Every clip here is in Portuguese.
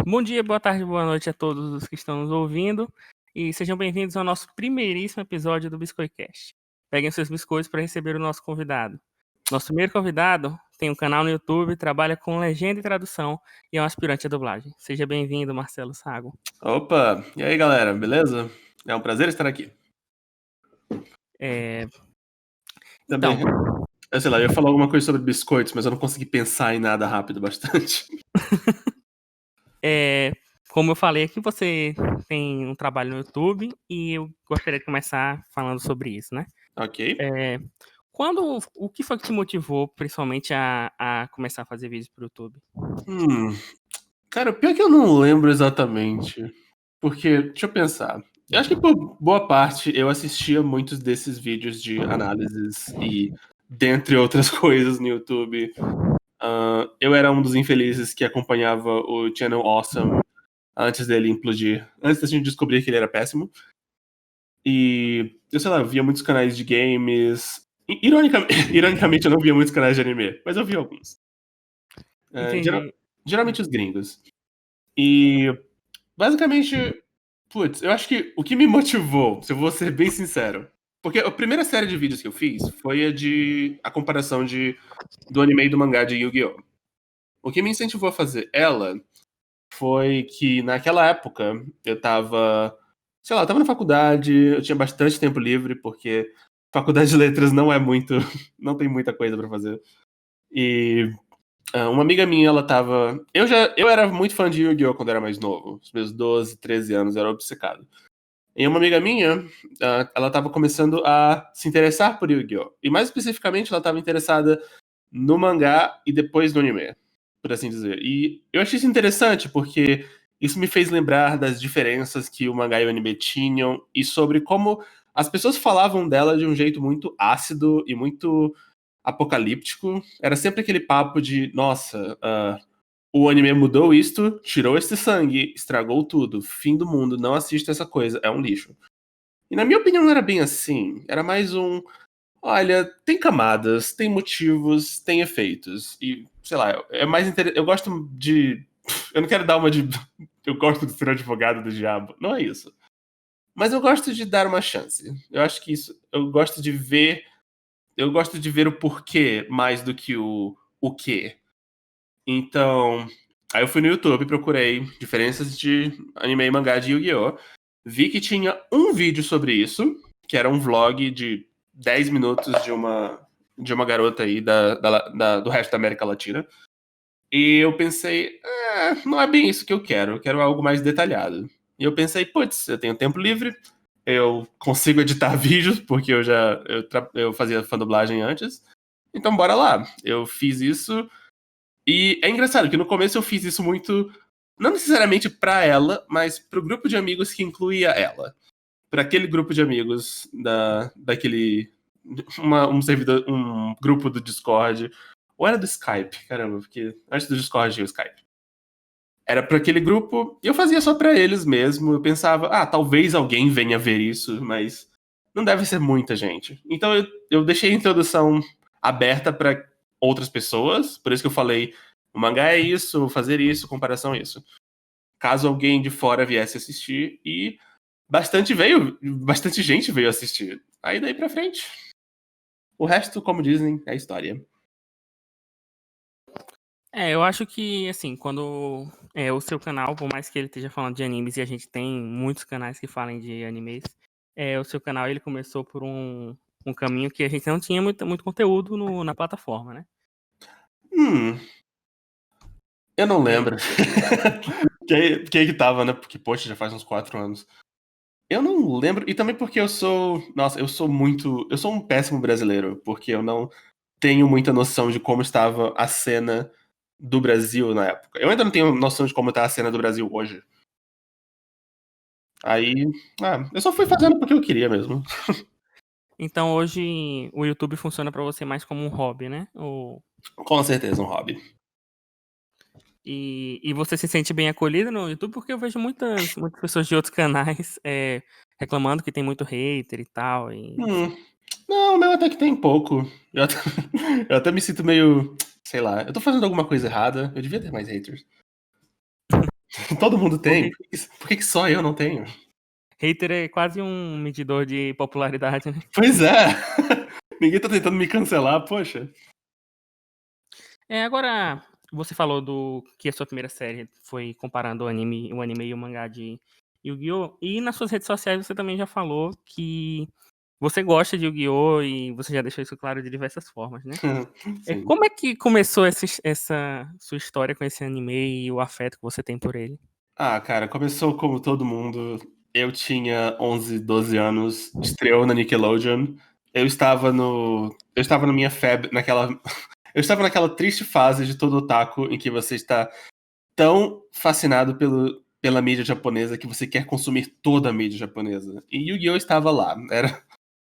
Bom dia, boa tarde, boa noite a todos os que estão nos ouvindo e sejam bem-vindos ao nosso primeiríssimo episódio do BiscoiCast. Peguem seus biscoitos para receber o nosso convidado. Nosso primeiro convidado tem um canal no YouTube, trabalha com legenda e tradução e é um aspirante à dublagem. Seja bem-vindo, Marcelo Sago. Opa, e aí galera, beleza? É um prazer estar aqui. Então, Eu sei lá, eu ia falar alguma coisa sobre biscoitos, mas eu não consegui pensar em nada rápido bastante. como eu falei aqui, você tem um trabalho no YouTube e eu gostaria de começar falando sobre isso, né? Ok. O que foi que te motivou, principalmente, a começar a fazer vídeos pro YouTube? Cara, pior que eu não lembro exatamente. Porque, deixa eu pensar. Eu acho que por boa parte eu assistia muitos desses vídeos de análises e dentre outras coisas no YouTube. Eu era um dos infelizes que acompanhava o Channel Awesome antes dele implodir. Antes da gente descobrir que ele era péssimo. E, eu sei lá, eu via muitos canais de games. Ironicamente, eu não via muitos canais de anime, mas eu via alguns. Entendi. Geralmente os gringos. E, basicamente, putz, eu acho que o que me motivou, se eu vou ser bem sincero, porque a primeira série de vídeos que eu fiz foi a comparação do anime e do mangá de Yu-Gi-Oh! O que me incentivou a fazer ela foi que naquela época eu tava, sei lá, eu tava na faculdade, eu tinha bastante tempo livre, porque faculdade de letras não é muito, não tem muita coisa pra fazer. E uma amiga minha, ela tava, eu era muito fã de Yu-Gi-Oh! Quando eu era mais novo, os meus 12, 13 anos, eu era obcecado. E uma amiga minha, ela tava começando a se interessar por Yu-Gi-Oh! E mais especificamente, ela tava interessada no mangá e depois no anime, por assim dizer. E eu achei isso interessante porque isso me fez lembrar das diferenças que o mangá e o anime tinham e sobre como as pessoas falavam dela de um jeito muito ácido e muito apocalíptico. Era sempre aquele papo de, nossa, o anime mudou isto, tirou este sangue, estragou tudo, fim do mundo, não assista essa coisa, é um lixo. E na minha opinião não era bem assim, era mais um, olha, tem camadas, tem motivos, tem efeitos. E, sei lá, é mais interessante. Eu gosto de. Eu não quero dar uma de. Eu gosto de ser advogado do diabo. Não é isso. Mas eu gosto de dar uma chance. Eu acho que isso. Eu gosto de ver. Eu gosto de ver o porquê mais do que o quê. Então. Aí eu fui no YouTube e procurei diferenças de anime e mangá de Yu-Gi-Oh! Vi que tinha um vídeo sobre isso, que era um vlog de 10 minutos de uma garota aí do resto da América Latina. E eu pensei, não é bem isso que eu quero algo mais detalhado. E eu pensei, putz, eu tenho tempo livre, eu consigo editar vídeos, porque eu fazia fandublagem antes, então bora lá. Eu fiz isso, e é engraçado que no começo eu fiz isso muito, não necessariamente pra ela, mas pro grupo de amigos que incluía ela. Pra aquele grupo de amigos daquele um servidor, um grupo do Discord, ou era do Skype, caramba, porque antes do Discord tinha o Skype. Era pra aquele grupo, e eu fazia só pra eles mesmo. Eu pensava, talvez alguém venha ver isso, mas não deve ser muita gente. Então eu deixei a introdução aberta pra outras pessoas, por isso que eu falei, o mangá é isso, vou fazer isso, comparação a isso. Caso alguém de fora viesse assistir, e bastante gente veio assistir. Aí daí pra frente. O resto, como dizem, é história. Eu acho que, assim, quando o seu canal, por mais que ele esteja falando de animes, e a gente tem muitos canais que falem de animes, o seu canal, ele começou por um caminho que a gente não tinha muito conteúdo na plataforma, né? Eu não É, lembro. Quem que tava, né? Porque, poxa, já faz uns 4 anos. Eu não lembro. E também porque eu sou. Nossa, eu sou muito. Eu sou um péssimo brasileiro, porque eu não tenho muita noção de como estava a cena do Brasil na época. Eu ainda não tenho noção de como tá a cena do Brasil hoje. Aí. Eu só fui fazendo porque eu queria mesmo. Então, hoje, o YouTube funciona pra você mais como um hobby, né? Com certeza, um hobby. E você se sente bem acolhido no YouTube? Porque eu vejo muitas pessoas de outros canais reclamando que tem muito hater e tal. Hum. Não, o meu até que tem pouco. Eu até, eu até me sinto meio. Sei lá, eu tô fazendo alguma coisa errada. Eu devia ter mais haters. Todo mundo O tem. Por que só eu não tenho? hater é quase um medidor de popularidade, né? Pois é. Ninguém tá tentando me cancelar, poxa. Agora, você falou do que a sua primeira série foi comparando o anime e o mangá de Yu-Gi-Oh! E nas suas redes sociais você também já falou que você gosta de Yu-Gi-Oh! E você já deixou isso claro de diversas formas, né? Sim. Como é que começou essa sua história com esse anime e o afeto que você tem por ele? Ah, cara, começou como todo mundo. Eu tinha 11, 12 anos, estreou na Nickelodeon. Eu estava na minha febre, naquela. Eu estava naquela triste fase de todo otaku em que você está tão fascinado pela mídia japonesa que você quer consumir toda a mídia japonesa. E Yu-Gi-Oh! Estava lá.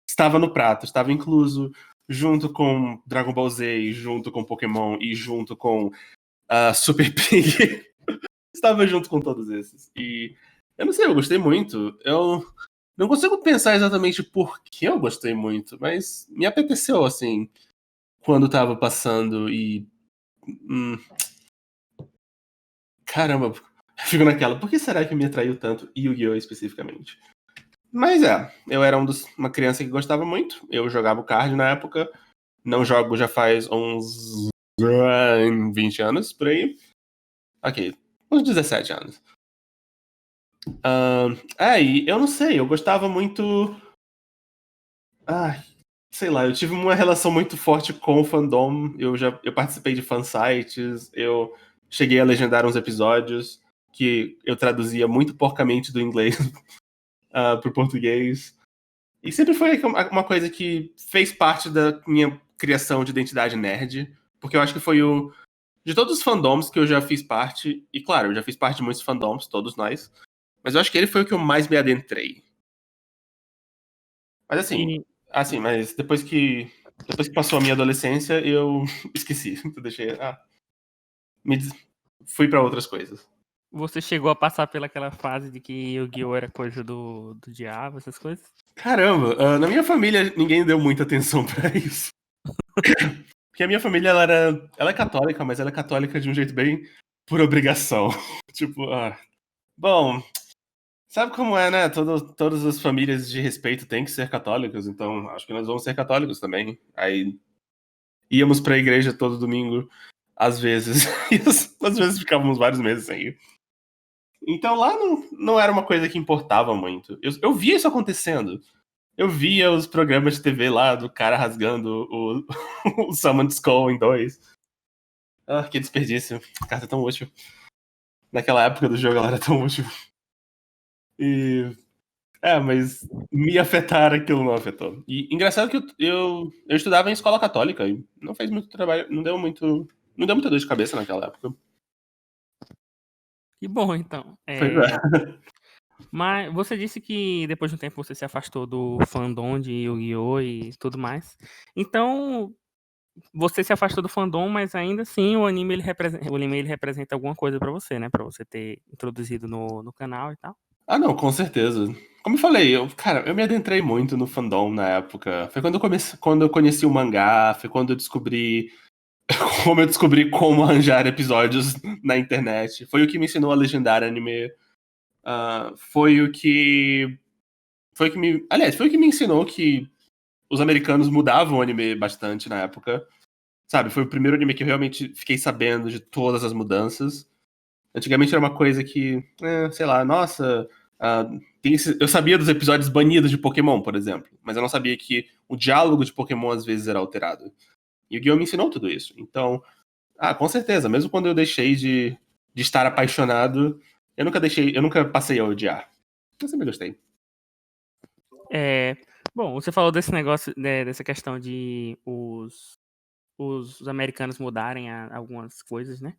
Estava no prato, estava incluso, junto com Dragon Ball Z, junto com Pokémon e junto com Super Pig. Estava junto com todos esses. E eu não sei, eu gostei muito. Eu não consigo pensar exatamente por que eu gostei muito, mas me apeteceu, assim, quando tava passando e. hum, Caramba, fico naquela. Por que será que me atraiu tanto Yu-Gi-Oh! Especificamente? Mas eu era uma criança que gostava muito. Eu jogava o card na época. Não jogo já faz uns 20 anos por aí. Ok, uns 17 anos. E eu não sei, eu gostava muito. Ai, sei lá, eu tive uma relação muito forte com o fandom. Eu participei de fansites, eu cheguei a legendar uns episódios que eu traduzia muito porcamente do inglês pro português. E sempre foi uma coisa que fez parte da minha criação de identidade nerd, porque eu acho que foi o. De todos os fandoms que eu já fiz parte, e claro, eu já fiz parte de muitos fandoms, todos nós, mas eu acho que ele foi o que eu mais me adentrei. Mas E mas depois que passou a minha adolescência, eu esqueci. Eu deixei, me des- fui pra outras coisas. você chegou a passar pelaquela fase de que Yu-Gi-Oh! Era coisa do diabo, essas coisas? Caramba, na minha família ninguém deu muita atenção pra isso. Porque a minha família ela é católica, mas ela é católica de um jeito bem por obrigação. Tipo, bom, sabe como é, né? Todas as famílias de respeito têm que ser católicas, então acho que nós vamos ser católicos também. Aí íamos pra igreja todo domingo, às vezes. E às vezes ficávamos vários meses sem ir. Então lá não era uma coisa que importava muito. Eu via isso acontecendo. Eu via os programas de TV lá do cara rasgando o Summoned Skull em dois. Que desperdício. Carta tão útil. Naquela época do jogo ela era tão útil. E. Mas me afetar aquilo não afetou. E engraçado que eu estudava em escola católica e não fez muito trabalho, não deu muita dor de cabeça naquela época. Que bom, então. Pois é. Mas você disse que depois de um tempo você se afastou do fandom de Yu-Gi-Oh! E tudo mais. Então, você se afastou do fandom, mas ainda assim o anime ele representa alguma coisa pra você, né? Pra você ter introduzido no canal e tal. Não, com certeza. Como eu falei, cara, eu me adentrei muito no fandom na época. Foi quando eu conheci o mangá, foi quando eu descobri como eu descobri como arranjar episódios na internet. Foi o que me ensinou a legendar anime. Foi o que. Aliás, foi o que me ensinou que os americanos mudavam o anime bastante na época. Sabe, foi o primeiro anime que eu realmente fiquei sabendo de todas as mudanças. Antigamente era uma coisa que, sei lá, nossa, eu sabia dos episódios banidos de Pokémon, por exemplo, mas eu não sabia que o diálogo de Pokémon às vezes era alterado. E o Guion me ensinou tudo isso. Então, com certeza, mesmo quando eu deixei de estar apaixonado, eu nunca passei a odiar. Eu sempre gostei. Bom, você falou desse negócio, né, dessa questão de os americanos mudarem algumas coisas, né?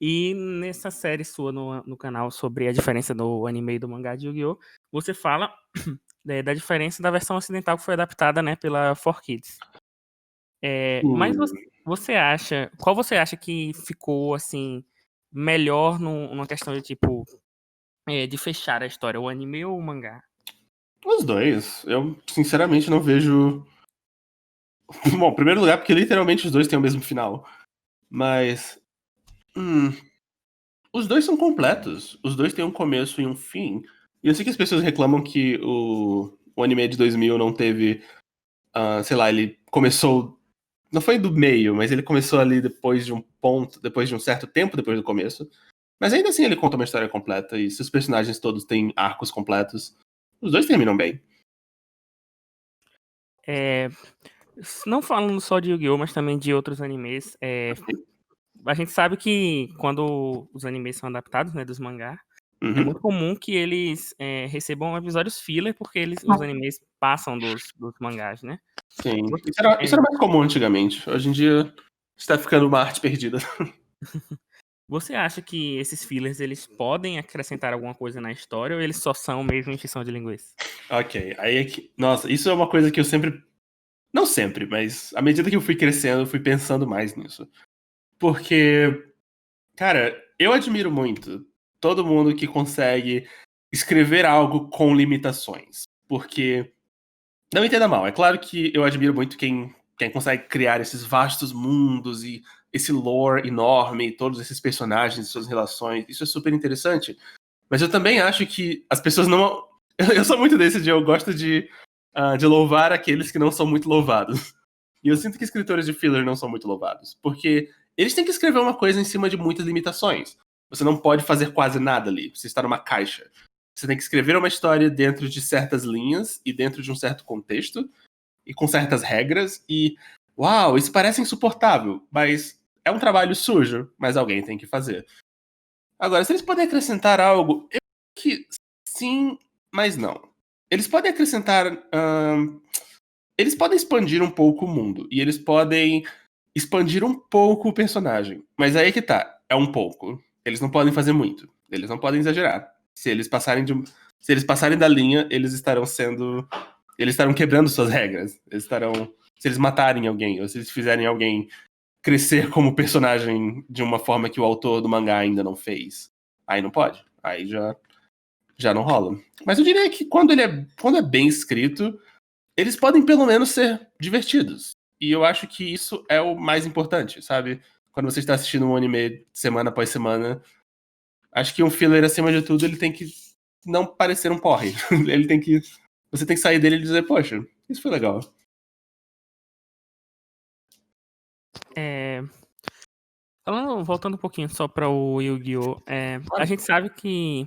E nessa série sua no canal sobre a diferença do anime e do mangá de Yu-Gi-Oh! Você fala da diferença da versão ocidental que foi adaptada, né, pela 4Kids. Mas Hum, qual você acha que ficou, assim, melhor numa questão de, tipo, de fechar a história, o anime ou o mangá? os dois. Eu, sinceramente, não vejo. Bom, em primeiro lugar, porque literalmente os dois têm o mesmo final. Mas. hum, Os dois são completos. Os dois têm um começo e um fim. E eu sei que as pessoas reclamam que o anime de 2000 não teve, sei lá, ele começou, não foi do meio, mas ele começou ali depois de um ponto, depois de um certo tempo depois do começo. Mas ainda assim ele conta uma história completa e se os personagens todos têm arcos completos, os dois terminam bem. Não falando só de Yu-Gi-Oh!, mas também de outros animes, a gente sabe que quando os animes são adaptados, né, dos mangá, é Uhum. muito comum que eles recebam episódios filler, porque os animes passam dos mangás, né? Sim. Você, Isso era mais comum antigamente. Hoje em dia está ficando uma arte perdida. você acha que esses fillers eles podem acrescentar alguma coisa na história ou eles só são mesmo encheção de linguiça? Ok, aí é que. Nossa, isso é uma coisa que eu sempre. Não sempre, mas à medida que eu fui crescendo, eu fui pensando mais nisso. Porque, cara, eu admiro muito todo mundo que consegue escrever algo com limitações. Porque, não me entenda mal, é claro que eu admiro muito quem consegue criar esses vastos mundos e esse lore enorme, todos esses personagens, suas relações. Isso é super interessante. Mas eu também acho que as pessoas não. Eu sou muito desse dia, eu gosto de louvar aqueles que não são muito louvados. E eu sinto que escritores de filler não são muito louvados. Porque eles têm que escrever uma coisa em cima de muitas limitações. Você não pode fazer quase nada ali. Você está numa caixa. Você tem que escrever uma história dentro de certas linhas e dentro de um certo contexto e com certas regras. E, uau, isso parece insuportável, mas é um trabalho sujo, mas alguém tem que fazer. Agora, se eles podem acrescentar algo, eu acho que sim, mas não. Eles podem acrescentar. Eles podem expandir um pouco o mundo. E eles podem expandir um pouco o personagem. Mas aí que tá. É um pouco. Eles não podem fazer muito. Eles não podem exagerar. Se eles passarem da linha, eles estarão sendo. Eles estarão quebrando suas regras. Eles estarão. Se eles matarem alguém, ou se eles fizerem alguém crescer como personagem de uma forma que o autor do mangá ainda não fez. Aí não pode. Aí já não rola. Mas eu diria que quando é bem escrito, eles podem pelo menos ser divertidos. E eu acho que isso é o mais importante, sabe? Quando você está assistindo um anime semana após semana, acho que um filler, acima de tudo, ele tem que não parecer um porre. Ele tem que. Você tem que sair dele e dizer, poxa, isso foi legal. É, voltando um pouquinho só para o Yu-Gi-Oh! A gente sabe que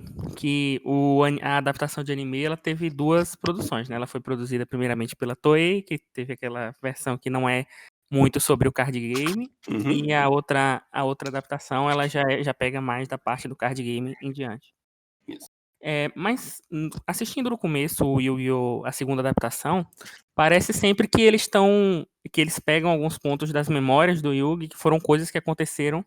a adaptação de anime ela teve duas produções, né? Ela foi produzida primeiramente pela Toei, que teve aquela versão que não é muito sobre o card game, Uhum. e a outra adaptação ela já pega mais da parte do card game em diante. Isso. Mas assistindo no começo o Yu-Gi-Oh! A segunda adaptação, parece sempre que eles pegam alguns pontos das memórias do Yugi, que foram coisas que aconteceram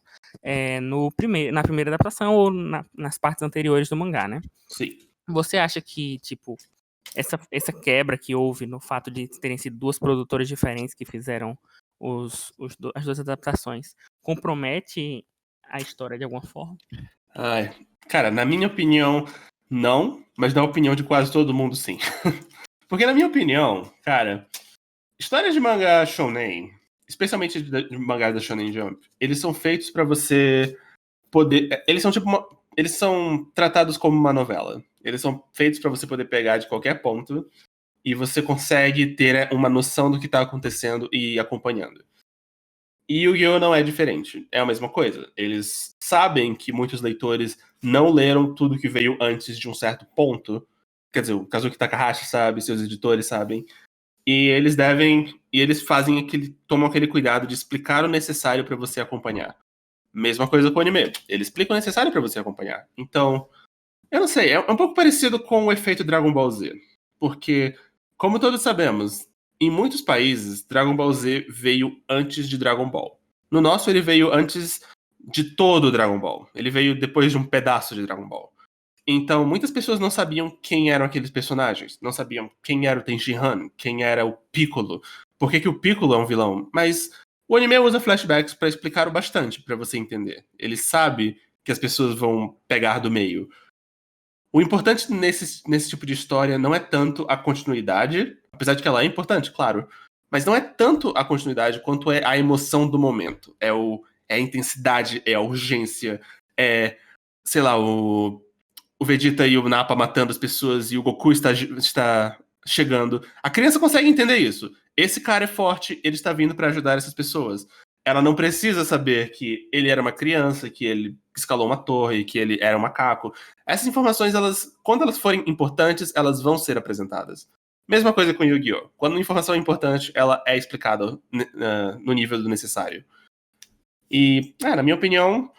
na primeira adaptação ou nas partes anteriores do mangá, né? Sim. Você acha que, tipo, essa quebra que houve no fato de terem sido duas produtoras diferentes que fizeram as duas adaptações compromete a história de alguma forma? Ai, cara, na minha opinião, não, mas na opinião de quase todo mundo, sim. Porque na minha opinião, cara, histórias de mangá shonen, especialmente de mangá da Shonen Jump, eles são feitos pra você poder, eles são tipo eles são tratados como uma novela. Eles são feitos pra você poder pegar de qualquer ponto e você consegue ter uma noção do que tá acontecendo e ir acompanhando. E Yu-Gi-Oh! Não é diferente. É a mesma coisa. Eles sabem que muitos leitores não leram tudo que veio antes de um certo ponto. Quer dizer, o Kazuki Takahashi sabe, seus editores sabem. E eles fazem tomam aquele cuidado de explicar o necessário para você acompanhar. Mesma coisa com o anime. Eles explicam o necessário para você acompanhar. Então, eu não sei, é um pouco parecido com o efeito Dragon Ball Z. Porque, como todos sabemos, em muitos países, Dragon Ball Z veio antes de Dragon Ball. No nosso, ele veio antes de todo o Dragon Ball. Ele veio depois de um pedaço de Dragon Ball. Então, muitas pessoas não sabiam quem eram aqueles personagens. Não sabiam quem era o Tenshinhan, quem era o Piccolo. Por que o Piccolo é um vilão? Mas o anime usa flashbacks para explicar o bastante para você entender. Ele sabe que as pessoas vão pegar do meio. O importante nesse tipo de história não é tanto a continuidade, apesar de que ela é importante, claro, mas não é tanto a continuidade quanto é a emoção do momento. É a intensidade, é a urgência, é sei lá, o Vegeta e o Nappa matando as pessoas e o Goku está chegando. A criança consegue entender isso. Esse cara é forte, ele está vindo para ajudar essas pessoas. Ela não precisa saber que ele era uma criança, que ele escalou uma torre, que ele era um macaco. Essas informações, quando elas forem importantes, elas vão ser apresentadas. Mesma coisa com Yu-Gi-Oh! Quando uma informação é importante, ela é explicada no nível do necessário. E, na minha opinião,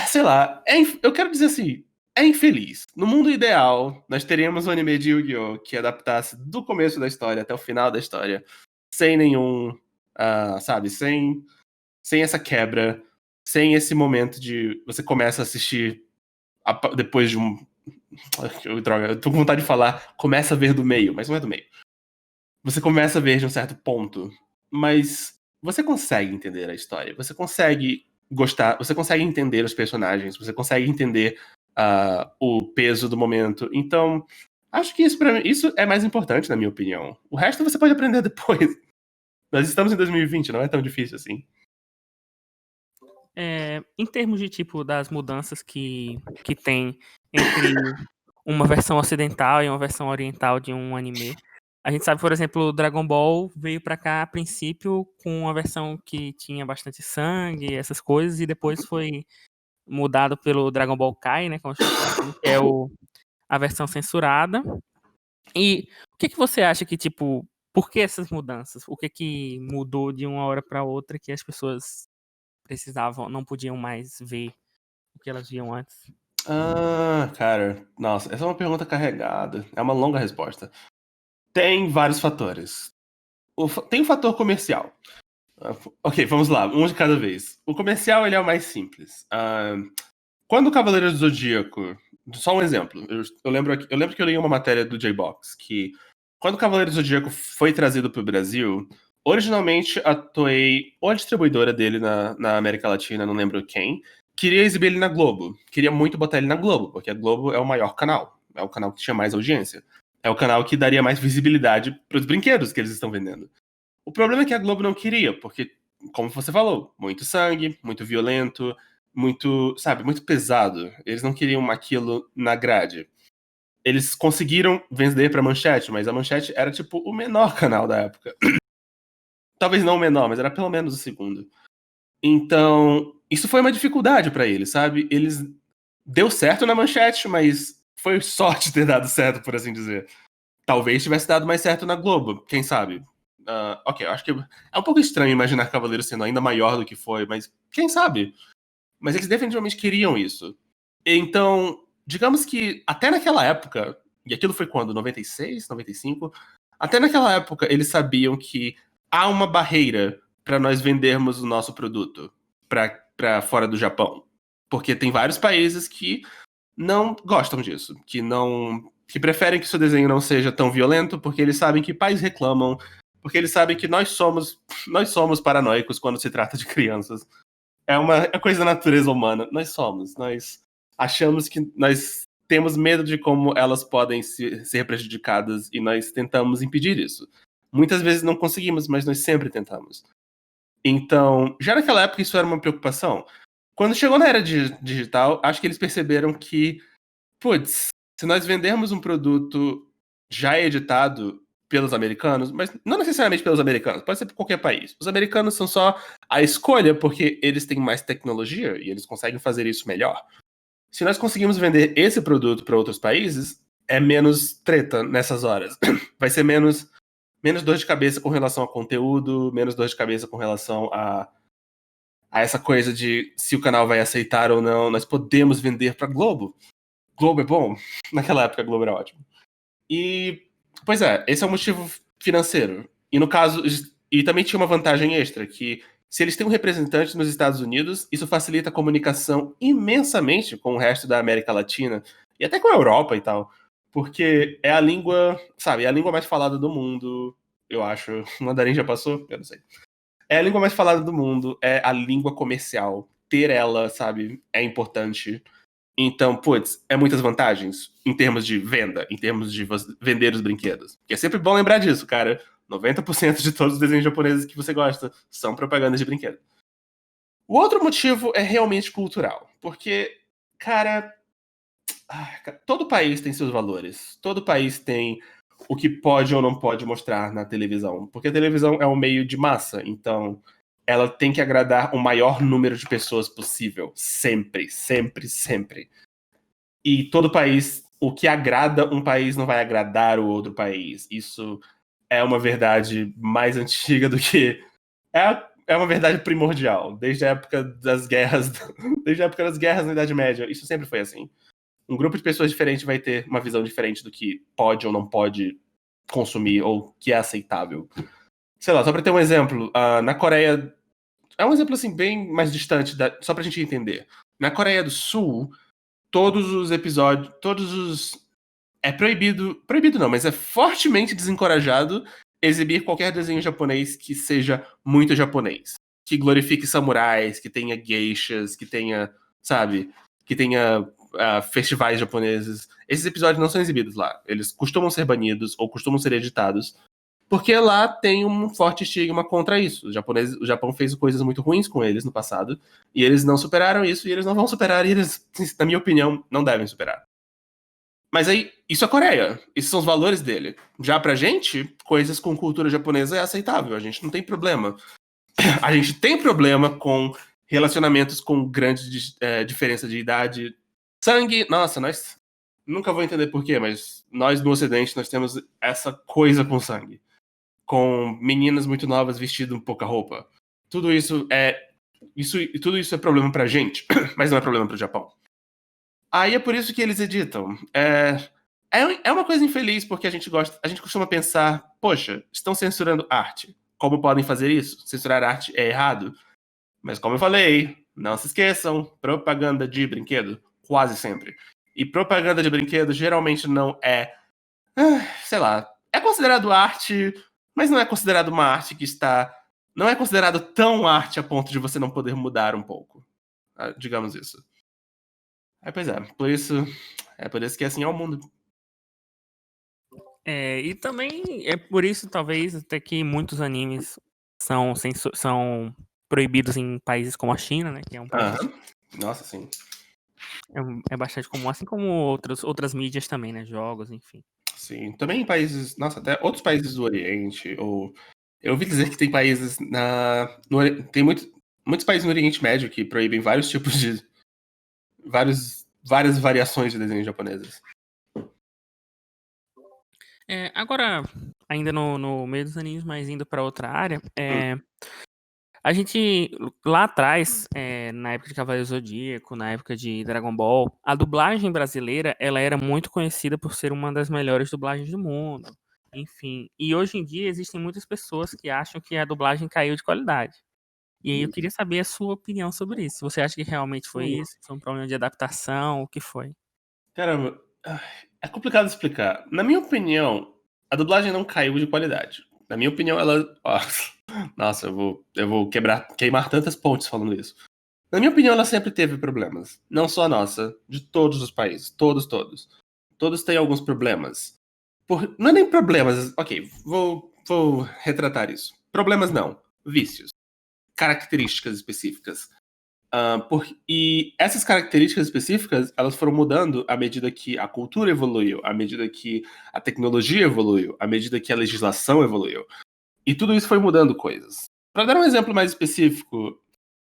sei lá, eu quero dizer assim, é infeliz. No mundo ideal, nós teríamos um anime de Yu-Gi-Oh! Que adaptasse do começo da história até o final da história, sem nenhum, sabe, sem essa quebra, sem esse momento de você começa a assistir depois de um... Droga, eu tô com vontade de falar, começa a ver do meio, mas não é do meio. Você começa a ver de um certo ponto, mas você consegue entender a história, você consegue gostar, você consegue entender os personagens, você consegue entender o peso do momento. Então, acho que isso, pra mim, isso é mais importante, na minha opinião. O resto você pode aprender depois. Nós estamos em 2020, não é tão difícil assim. Em termos de tipo das mudanças que tem entre uma versão ocidental e uma versão oriental de um anime, a gente sabe, por exemplo, o Dragon Ball veio pra cá a princípio com uma versão que tinha bastante sangue, essas coisas, e depois foi mudado pelo Dragon Ball Kai, né, como estamos falando, que é a versão censurada. E o que você acha que, tipo, por que essas mudanças? O que mudou de uma hora pra outra que as pessoas precisavam, não podiam mais ver o que elas viam antes? Cara, nossa, essa é uma pergunta carregada. É uma longa resposta. Tem vários fatores. Tem o fator comercial. Ok, vamos lá, um de cada vez. O comercial, ele é o mais simples. Quando o Cavaleiro do Zodíaco... Só um exemplo. Eu lembro que eu li uma matéria do J-Box, que quando o Cavaleiro do Zodíaco foi trazido para o Brasil, originalmente a Toei, ou a distribuidora dele na América Latina, não lembro quem, queria exibir ele na Globo. Queria muito botar ele na Globo, porque a Globo é o maior canal. É o canal que tinha mais audiência. É o canal que daria mais visibilidade para os brinquedos que eles estão vendendo. O problema é que a Globo não queria, porque, como você falou, muito sangue, muito violento, muito, sabe, muito pesado. Eles não queriam aquilo na grade. Eles conseguiram vender pra Manchete, mas a Manchete era, tipo, o menor canal da época. Talvez não o menor, mas era pelo menos o segundo. Então, isso foi uma dificuldade pra eles, sabe? Eles... Deu certo na Manchete, mas foi sorte ter dado certo, por assim dizer. Talvez tivesse dado mais certo na Globo, quem sabe? Ok, eu acho que é um pouco estranho imaginar Cavaleiro sendo ainda maior do que foi, mas quem sabe? Mas eles definitivamente queriam isso. Então, digamos que até naquela época, e aquilo foi quando? 96, 95? Até naquela época eles sabiam que há uma barreira para nós vendermos o nosso produto para fora do Japão. Porque tem vários países que não gostam disso, que preferem que seu desenho não seja tão violento, porque eles sabem que pais reclamam, porque eles sabem que nós somos paranoicos quando se trata de crianças. É coisa da natureza humana. Nós achamos que nós temos medo de como elas podem ser prejudicadas e nós tentamos impedir isso. Muitas vezes não conseguimos, mas nós sempre tentamos. Então, já naquela época isso era uma preocupação. Quando chegou na era digital, acho que eles perceberam que, putz, se nós vendermos um produto já editado pelos americanos, mas não necessariamente pelos americanos, pode ser por qualquer país. Os americanos são só a escolha porque eles têm mais tecnologia e eles conseguem fazer isso melhor. Se nós conseguimos vender esse produto para outros países, é menos treta nessas horas. Vai ser menos dor de cabeça com relação a conteúdo, menos dor de cabeça com relação a essa coisa de se o canal vai aceitar ou não. Nós podemos vender para Globo. Globo é bom. Naquela época, Globo era ótimo. E, pois é, esse é o motivo financeiro. E no caso, e também tinha uma vantagem extra, que se eles têm um representante nos Estados Unidos, isso facilita a comunicação imensamente com o resto da América Latina e até com a Europa e tal. Porque é a língua, sabe, é a língua mais falada do mundo, eu acho. O mandarim já passou? Eu não sei. É a língua mais falada do mundo, é a língua comercial. Ter ela, sabe, é importante. Então, putz, é muitas vantagens em termos de venda, em termos de vender os brinquedos. E é sempre bom lembrar disso, cara. 90% de todos os desenhos japoneses que você gosta são propagandas de brinquedo. O outro motivo é realmente cultural, porque Cara, todo país tem seus valores. Todo país tem o que pode ou não pode mostrar na televisão. Porque a televisão é um meio de massa, então ela tem que agradar o maior número de pessoas possível. Sempre, sempre, sempre. E todo país, o que agrada um país não vai agradar o outro país. Isso é uma verdade mais antiga do que. É uma verdade primordial. Desde a época das guerras. Desde a época das guerras na Idade Média. Isso sempre foi assim. Um grupo de pessoas diferente vai ter uma visão diferente do que pode ou não pode consumir, ou que é aceitável. Sei lá, só pra ter um exemplo, na Coreia. É um exemplo assim, bem mais distante, só pra gente entender. Na Coreia do Sul, todos os episódios. Todos os. É proibido. Proibido não, mas é fortemente desencorajado exibir qualquer desenho japonês que seja muito japonês. Que glorifique samurais, que tenha geishas, que tenha, sabe? Que tenha festivais japoneses. Esses episódios não são exibidos lá. Eles costumam ser banidos ou costumam ser editados. Porque lá tem um forte estigma contra isso. O Japão fez coisas muito ruins com eles no passado. E eles não superaram isso, e eles não vão superar, e eles, na minha opinião, não devem superar. Mas aí, isso é Coreia. Esses são os valores dele. Já pra gente, coisas com cultura japonesa é aceitável. A gente não tem problema. A gente tem problema com relacionamentos com grande diferença de idade. Sangue, nossa, nós nunca vou entender por quê, mas nós no Ocidente nós temos essa coisa com sangue. Com meninas muito novas vestindo pouca roupa. Tudo isso é tudo isso é problema pra gente, mas não é problema pro Japão. Aí é por isso que eles editam. É uma coisa infeliz, porque a gente costuma pensar, poxa, estão censurando arte. Como podem fazer isso? Censurar arte é errado. Mas como eu falei, não se esqueçam, propaganda de brinquedo, quase sempre. E propaganda de brinquedo geralmente não é, sei lá, é considerado arte, mas não é considerado uma arte que está, não é considerado tão arte a ponto de você não poder mudar um pouco. Digamos isso. Pois é por isso que assim é o mundo. E também é por isso, talvez, até que muitos animes são proibidos em países como a China, né? Que é um país Nossa, sim. é bastante comum, assim como outras mídias também, né? Jogos, enfim. Sim, também em países, nossa, até outros países do Oriente, ou eu ouvi dizer que tem países tem muitos países no Oriente Médio que proíbem vários tipos de várias variações de desenhos japoneses. Agora, ainda no meio dos animes, mas indo pra outra área, a gente, lá atrás, na época de Cavaleiro Zodíaco, na época de Dragon Ball, a dublagem brasileira, ela era muito conhecida por ser uma das melhores dublagens do mundo. Enfim, e hoje em dia existem muitas pessoas que acham que a dublagem caiu de qualidade. E aí eu queria saber a sua opinião sobre isso. Você acha que realmente foi isso? Foi um problema de adaptação? O que foi? Caramba, é complicado explicar. Na minha opinião, a dublagem não caiu de qualidade. Na minha opinião, nossa, eu vou queimar tantas pontes falando isso. Na minha opinião, ela sempre teve problemas. Não só a nossa, de todos os países. Todos, todos. Todos têm alguns problemas. Não é nem problemas. Ok, vou retratar isso. Problemas não. Vícios. Características específicas. E essas características específicas, elas foram mudando à medida que a cultura evoluiu, à medida que a tecnologia evoluiu, à medida que a legislação evoluiu. E tudo isso foi mudando coisas. Para dar um exemplo mais específico,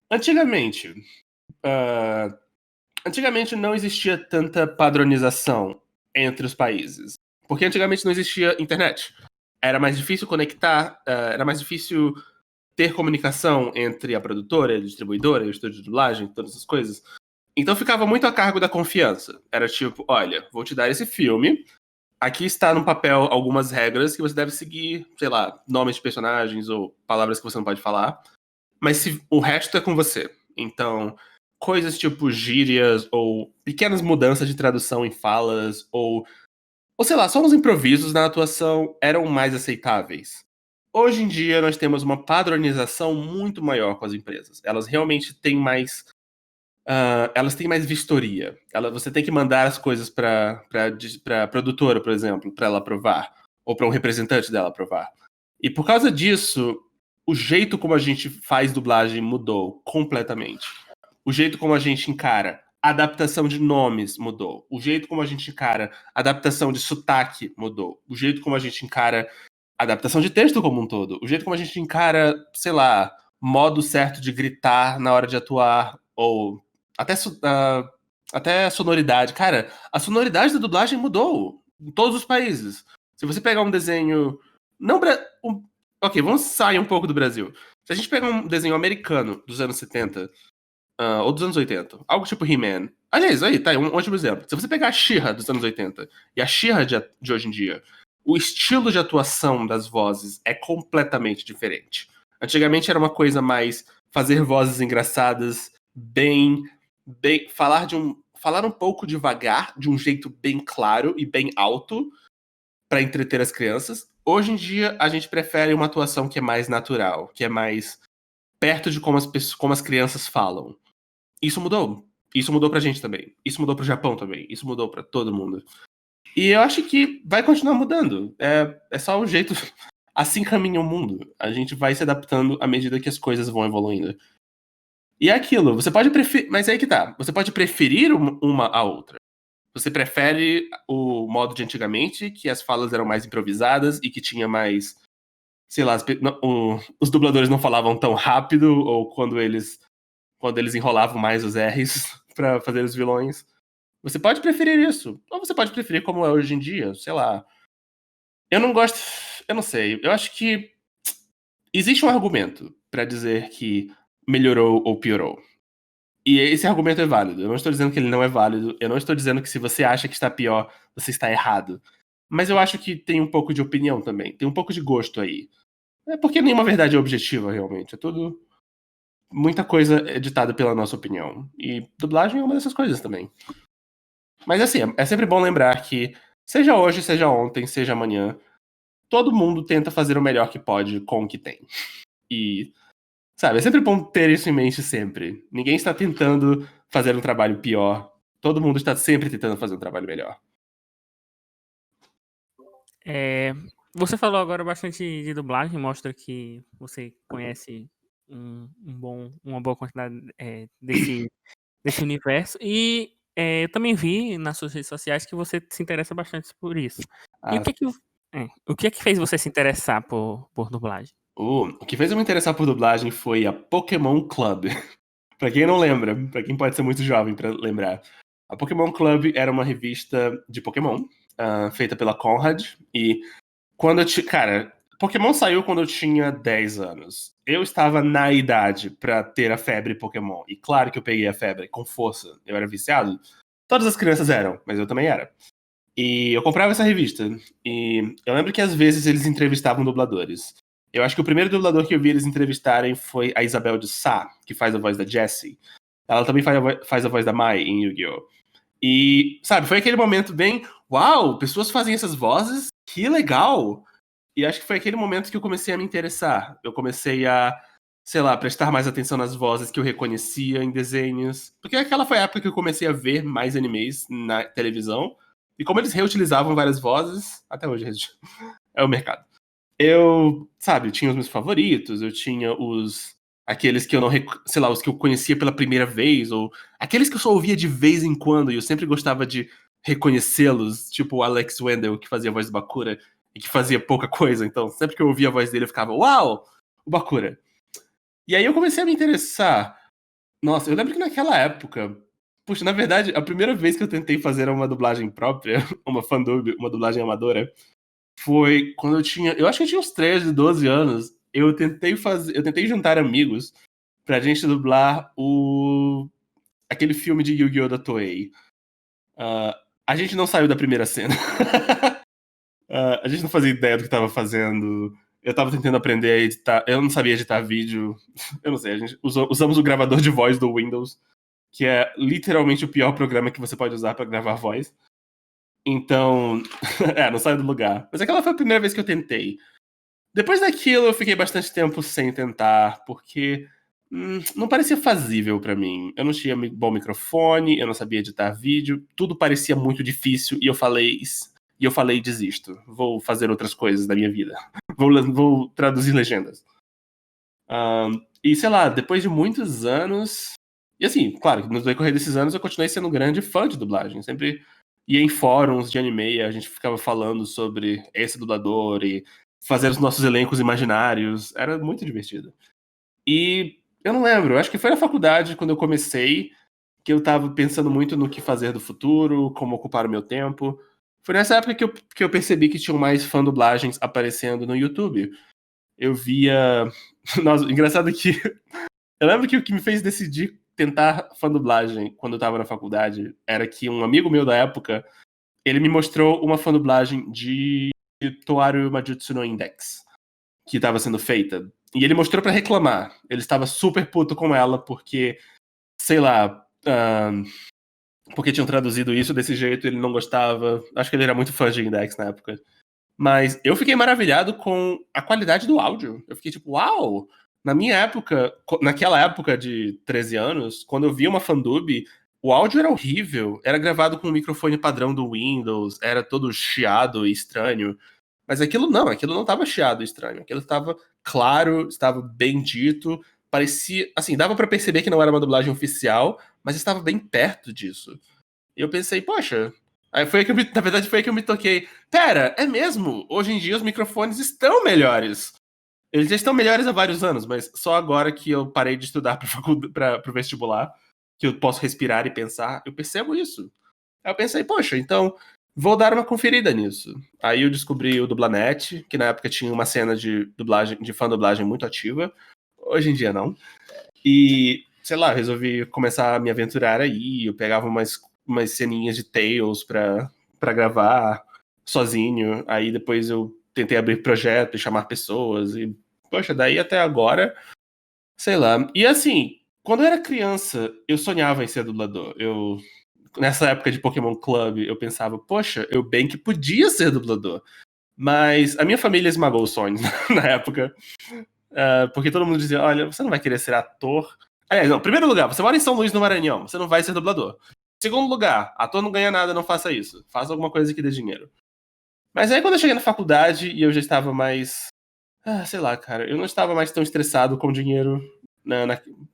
antigamente, antigamente não existia tanta padronização entre os países. Porque antigamente não existia internet. Era mais difícil conectar, era mais difícil ter comunicação entre a produtora, a distribuidora, o estúdio de dublagem, todas essas coisas. Então ficava muito a cargo da confiança. Era tipo, olha, vou te dar esse filme, aqui está no papel algumas regras que você deve seguir, sei lá, nomes de personagens ou palavras que você não pode falar, mas o resto é com você. Então, coisas tipo gírias ou pequenas mudanças de tradução em falas ou sei lá, só uns improvisos na atuação eram mais aceitáveis. Hoje em dia nós temos uma padronização muito maior com as empresas. Elas realmente têm mais elas têm mais vistoria. Você tem que mandar as coisas para produtora, por exemplo, para ela aprovar, ou para um representante dela aprovar. E por causa disso, o jeito como a gente faz dublagem mudou completamente. O jeito como a gente encara A adaptação de nomes mudou. O jeito como a gente encara a adaptação de sotaque mudou. O jeito como a gente encara a adaptação de texto como um todo. O jeito como a gente encara, sei lá, modo certo de gritar na hora de atuar. Ou até, até sonoridade. Cara, a sonoridade da dublagem mudou em todos os países. Se você pegar um desenho. Não. Ok, vamos sair um pouco do Brasil. Se a gente pegar um desenho americano dos anos 70, ou dos anos 80, algo tipo He-Man. Aliás, aí, tá, um ótimo exemplo. Se você pegar a She-Ra dos anos 80 e a She-Ra de hoje em dia, o estilo de atuação das vozes é completamente diferente. Antigamente era uma coisa mais fazer vozes engraçadas, falar um pouco devagar, de um jeito bem claro e bem alto para entreter as crianças. Hoje em dia a gente prefere uma atuação que é mais natural, que é mais perto de como as crianças falam. Isso mudou. Isso mudou pra gente também. Isso mudou pro Japão também. Isso mudou pra todo mundo. E eu acho que vai continuar mudando. É só o jeito. Assim caminha o mundo. A gente vai se adaptando à medida que as coisas vão evoluindo. E é aquilo, você pode preferir. Mas é aí que tá. Você pode preferir uma à outra. Você prefere o modo de antigamente, que as falas eram mais improvisadas e que tinha mais. Sei lá, os dubladores não falavam tão rápido, ou quando eles enrolavam mais os R's pra fazer os vilões. Você pode preferir isso. Ou você pode preferir como é hoje em dia, sei lá. Eu não gosto. Eu não sei. Eu acho que existe um argumento pra dizer que melhorou ou piorou. E esse argumento é válido. Eu não estou dizendo que ele não é válido. Eu não estou dizendo que se você acha que está pior, você está errado. Mas eu acho que tem um pouco de opinião também. Tem um pouco de gosto aí. É porque nenhuma verdade é objetiva, realmente. É tudo. Muita coisa é ditada pela nossa opinião. E dublagem é uma dessas coisas também. Mas assim, é sempre bom lembrar que, seja hoje, seja ontem, seja amanhã, todo mundo tenta fazer o melhor que pode com o que tem. E, sabe, é sempre bom ter isso em mente sempre. Ninguém está tentando fazer um trabalho pior. Todo mundo está sempre tentando fazer um trabalho melhor. Você falou agora bastante de dublagem, mostra que você conhece uma boa quantidade desse universo. E eu também vi nas suas redes sociais que você se interessa bastante por isso. E Ah, o que é que fez você se interessar por dublagem? o que fez eu me interessar por dublagem foi a Pokémon Club. Pra quem não lembra, pra quem pode ser muito jovem pra lembrar, a Pokémon Club era uma revista de Pokémon, feita pela Conrad, e quando cara, Pokémon saiu quando eu tinha 10 anos. Eu estava na idade pra ter a febre Pokémon, e claro que eu peguei a febre com força, eu era viciado. Todas as crianças eram, mas eu também era. E eu comprava essa revista, e eu lembro que às vezes eles entrevistavam dubladores. Eu acho que o primeiro dublador que eu vi eles entrevistarem foi a Isabel de Sá, que faz a voz da Jessie. Ela também faz a voz da Mai em Yu-Gi-Oh! E, sabe, foi aquele momento bem, uau, pessoas fazem essas vozes, que legal! E acho que foi aquele momento que eu comecei a me interessar. Eu comecei a, sei lá, prestar mais atenção nas vozes que eu reconhecia em desenhos. Porque aquela foi a época que eu comecei a ver mais animes na televisão. E como eles reutilizavam várias vozes, até hoje é o mercado. Eu, sabe, eu tinha os meus favoritos, eu tinha aqueles que eu não, sei lá, os que eu conhecia pela primeira vez, ou aqueles que eu só ouvia de vez em quando, e eu sempre gostava de reconhecê-los, tipo o Alex Wendell, que fazia a voz do Bakura, e que fazia pouca coisa, então sempre que eu ouvia a voz dele eu ficava, uau, o Bakura. E aí eu comecei a me interessar. Nossa, eu lembro que naquela época, puxa, na verdade, a primeira vez que eu tentei fazer uma dublagem própria, uma fandub, uma dublagem amadora, foi quando eu acho que eu tinha uns 13, 12 anos. Eu tentei juntar amigos pra gente dublar aquele filme de Yu-Gi-Oh! Da Toei. A gente não saiu da primeira cena. A gente não fazia ideia do que tava fazendo. Eu tava tentando aprender a editar. Eu não sabia editar vídeo. Eu não sei, a gente usamos o gravador de voz do Windows, que é literalmente o pior programa que você pode usar pra gravar voz. Então, não saiu do lugar. Mas aquela foi a primeira vez que eu tentei. Depois daquilo, eu fiquei bastante tempo sem tentar, porque não parecia fazível pra mim. Eu não tinha bom microfone, eu não sabia editar vídeo, tudo parecia muito difícil e eu falei desisto. Vou fazer outras coisas da minha vida. Vou traduzir legendas. E sei lá, depois de muitos anos, E assim, claro, no decorrer desses anos eu continuei sendo um grande fã de dublagem. Sempre ia em fóruns de anime, a gente ficava falando sobre esse dublador e fazer os nossos elencos imaginários. Era muito divertido. E eu não lembro, acho que foi na faculdade quando eu comecei que eu tava pensando muito no que fazer do futuro, como ocupar o meu tempo. Foi nessa época que eu percebi que tinham mais fã-dublagens aparecendo no YouTube. Eu via. Nossa, engraçado que. Eu lembro que o que me fez decidir tentar fã-dublagem quando eu tava na faculdade era que um amigo meu da época ele me mostrou uma fã-dublagem de Toaru Majutsu no Index, que estava sendo feita. E ele mostrou pra reclamar. Ele estava super puto com ela porque, sei lá, porque tinham traduzido isso desse jeito, ele não gostava. Acho que ele era muito fã de Index na época. Mas eu fiquei maravilhado com a qualidade do áudio. Eu fiquei tipo, uau! Na minha época, naquela época de 13 anos, quando eu via uma fandub, o áudio era horrível. Era gravado com o microfone padrão do Windows, era todo chiado e estranho. Mas aquilo não estava chiado e estranho. Aquilo estava claro, estava bem dito. Parecia, assim, dava pra perceber que não era uma dublagem oficial, mas estava bem perto disso. E eu pensei, poxa. Aí foi aí que na verdade foi aí que eu me toquei. Pera, é mesmo? Hoje em dia os microfones estão melhores. Eles já estão melhores há vários anos, mas só agora que eu parei de estudar para o vestibular, que eu posso respirar e pensar, eu percebo isso. Aí eu pensei, poxa, então vou dar uma conferida nisso. Aí eu descobri o Dublanet, que na época tinha uma cena de dublagem, de fã-dublagem muito ativa. Hoje em dia não. E, sei lá, resolvi começar a me aventurar aí. Eu pegava umas ceninhas de Tales pra gravar sozinho. Aí depois eu tentei abrir projeto e chamar pessoas. E, poxa, daí até agora, sei lá. E assim, quando eu era criança, eu sonhava em ser dublador. Nessa época de Pokémon Club, eu pensava, poxa, eu bem que podia ser dublador. Mas a minha família esmagou os sonhos na época. Porque todo mundo dizia, olha, você não vai querer ser ator. Aliás, não, primeiro lugar, você mora em São Luís, no Maranhão, você não vai ser dublador. Segundo lugar, ator não ganha nada, não faça isso. Faça alguma coisa que dê dinheiro. Mas aí quando eu cheguei na faculdade e eu já estava mais... sei lá, cara, eu não estava mais tão estressado com dinheiro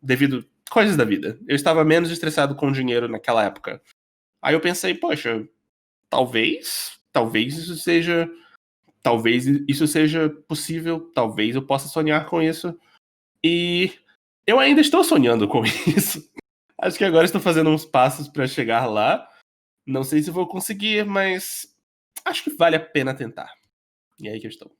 devido coisas da vida. Eu estava menos estressado com dinheiro naquela época. Aí eu pensei, poxa, talvez isso seja possível, talvez eu possa sonhar com isso. E eu ainda estou sonhando com isso. Acho que agora estou fazendo uns passos para chegar lá. Não sei se vou conseguir, mas acho que vale a pena tentar. E é aí que eu estou.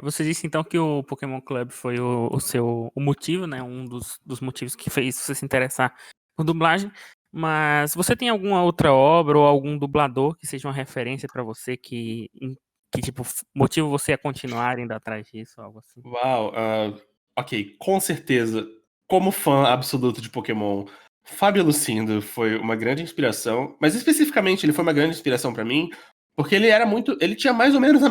Você disse então que o Pokémon Club foi o motivo, né? Um dos motivos que fez você se interessar por dublagem. Mas você tem alguma outra obra ou algum dublador que seja uma referência pra você que tipo motiva você a continuar indo atrás disso, algo assim? Uau, ok, com certeza. Como fã absoluto de Pokémon, Fábio Lucindo foi uma grande inspiração, mas especificamente ele foi uma grande inspiração pra mim, porque ele era muito, ele tinha mais ou menos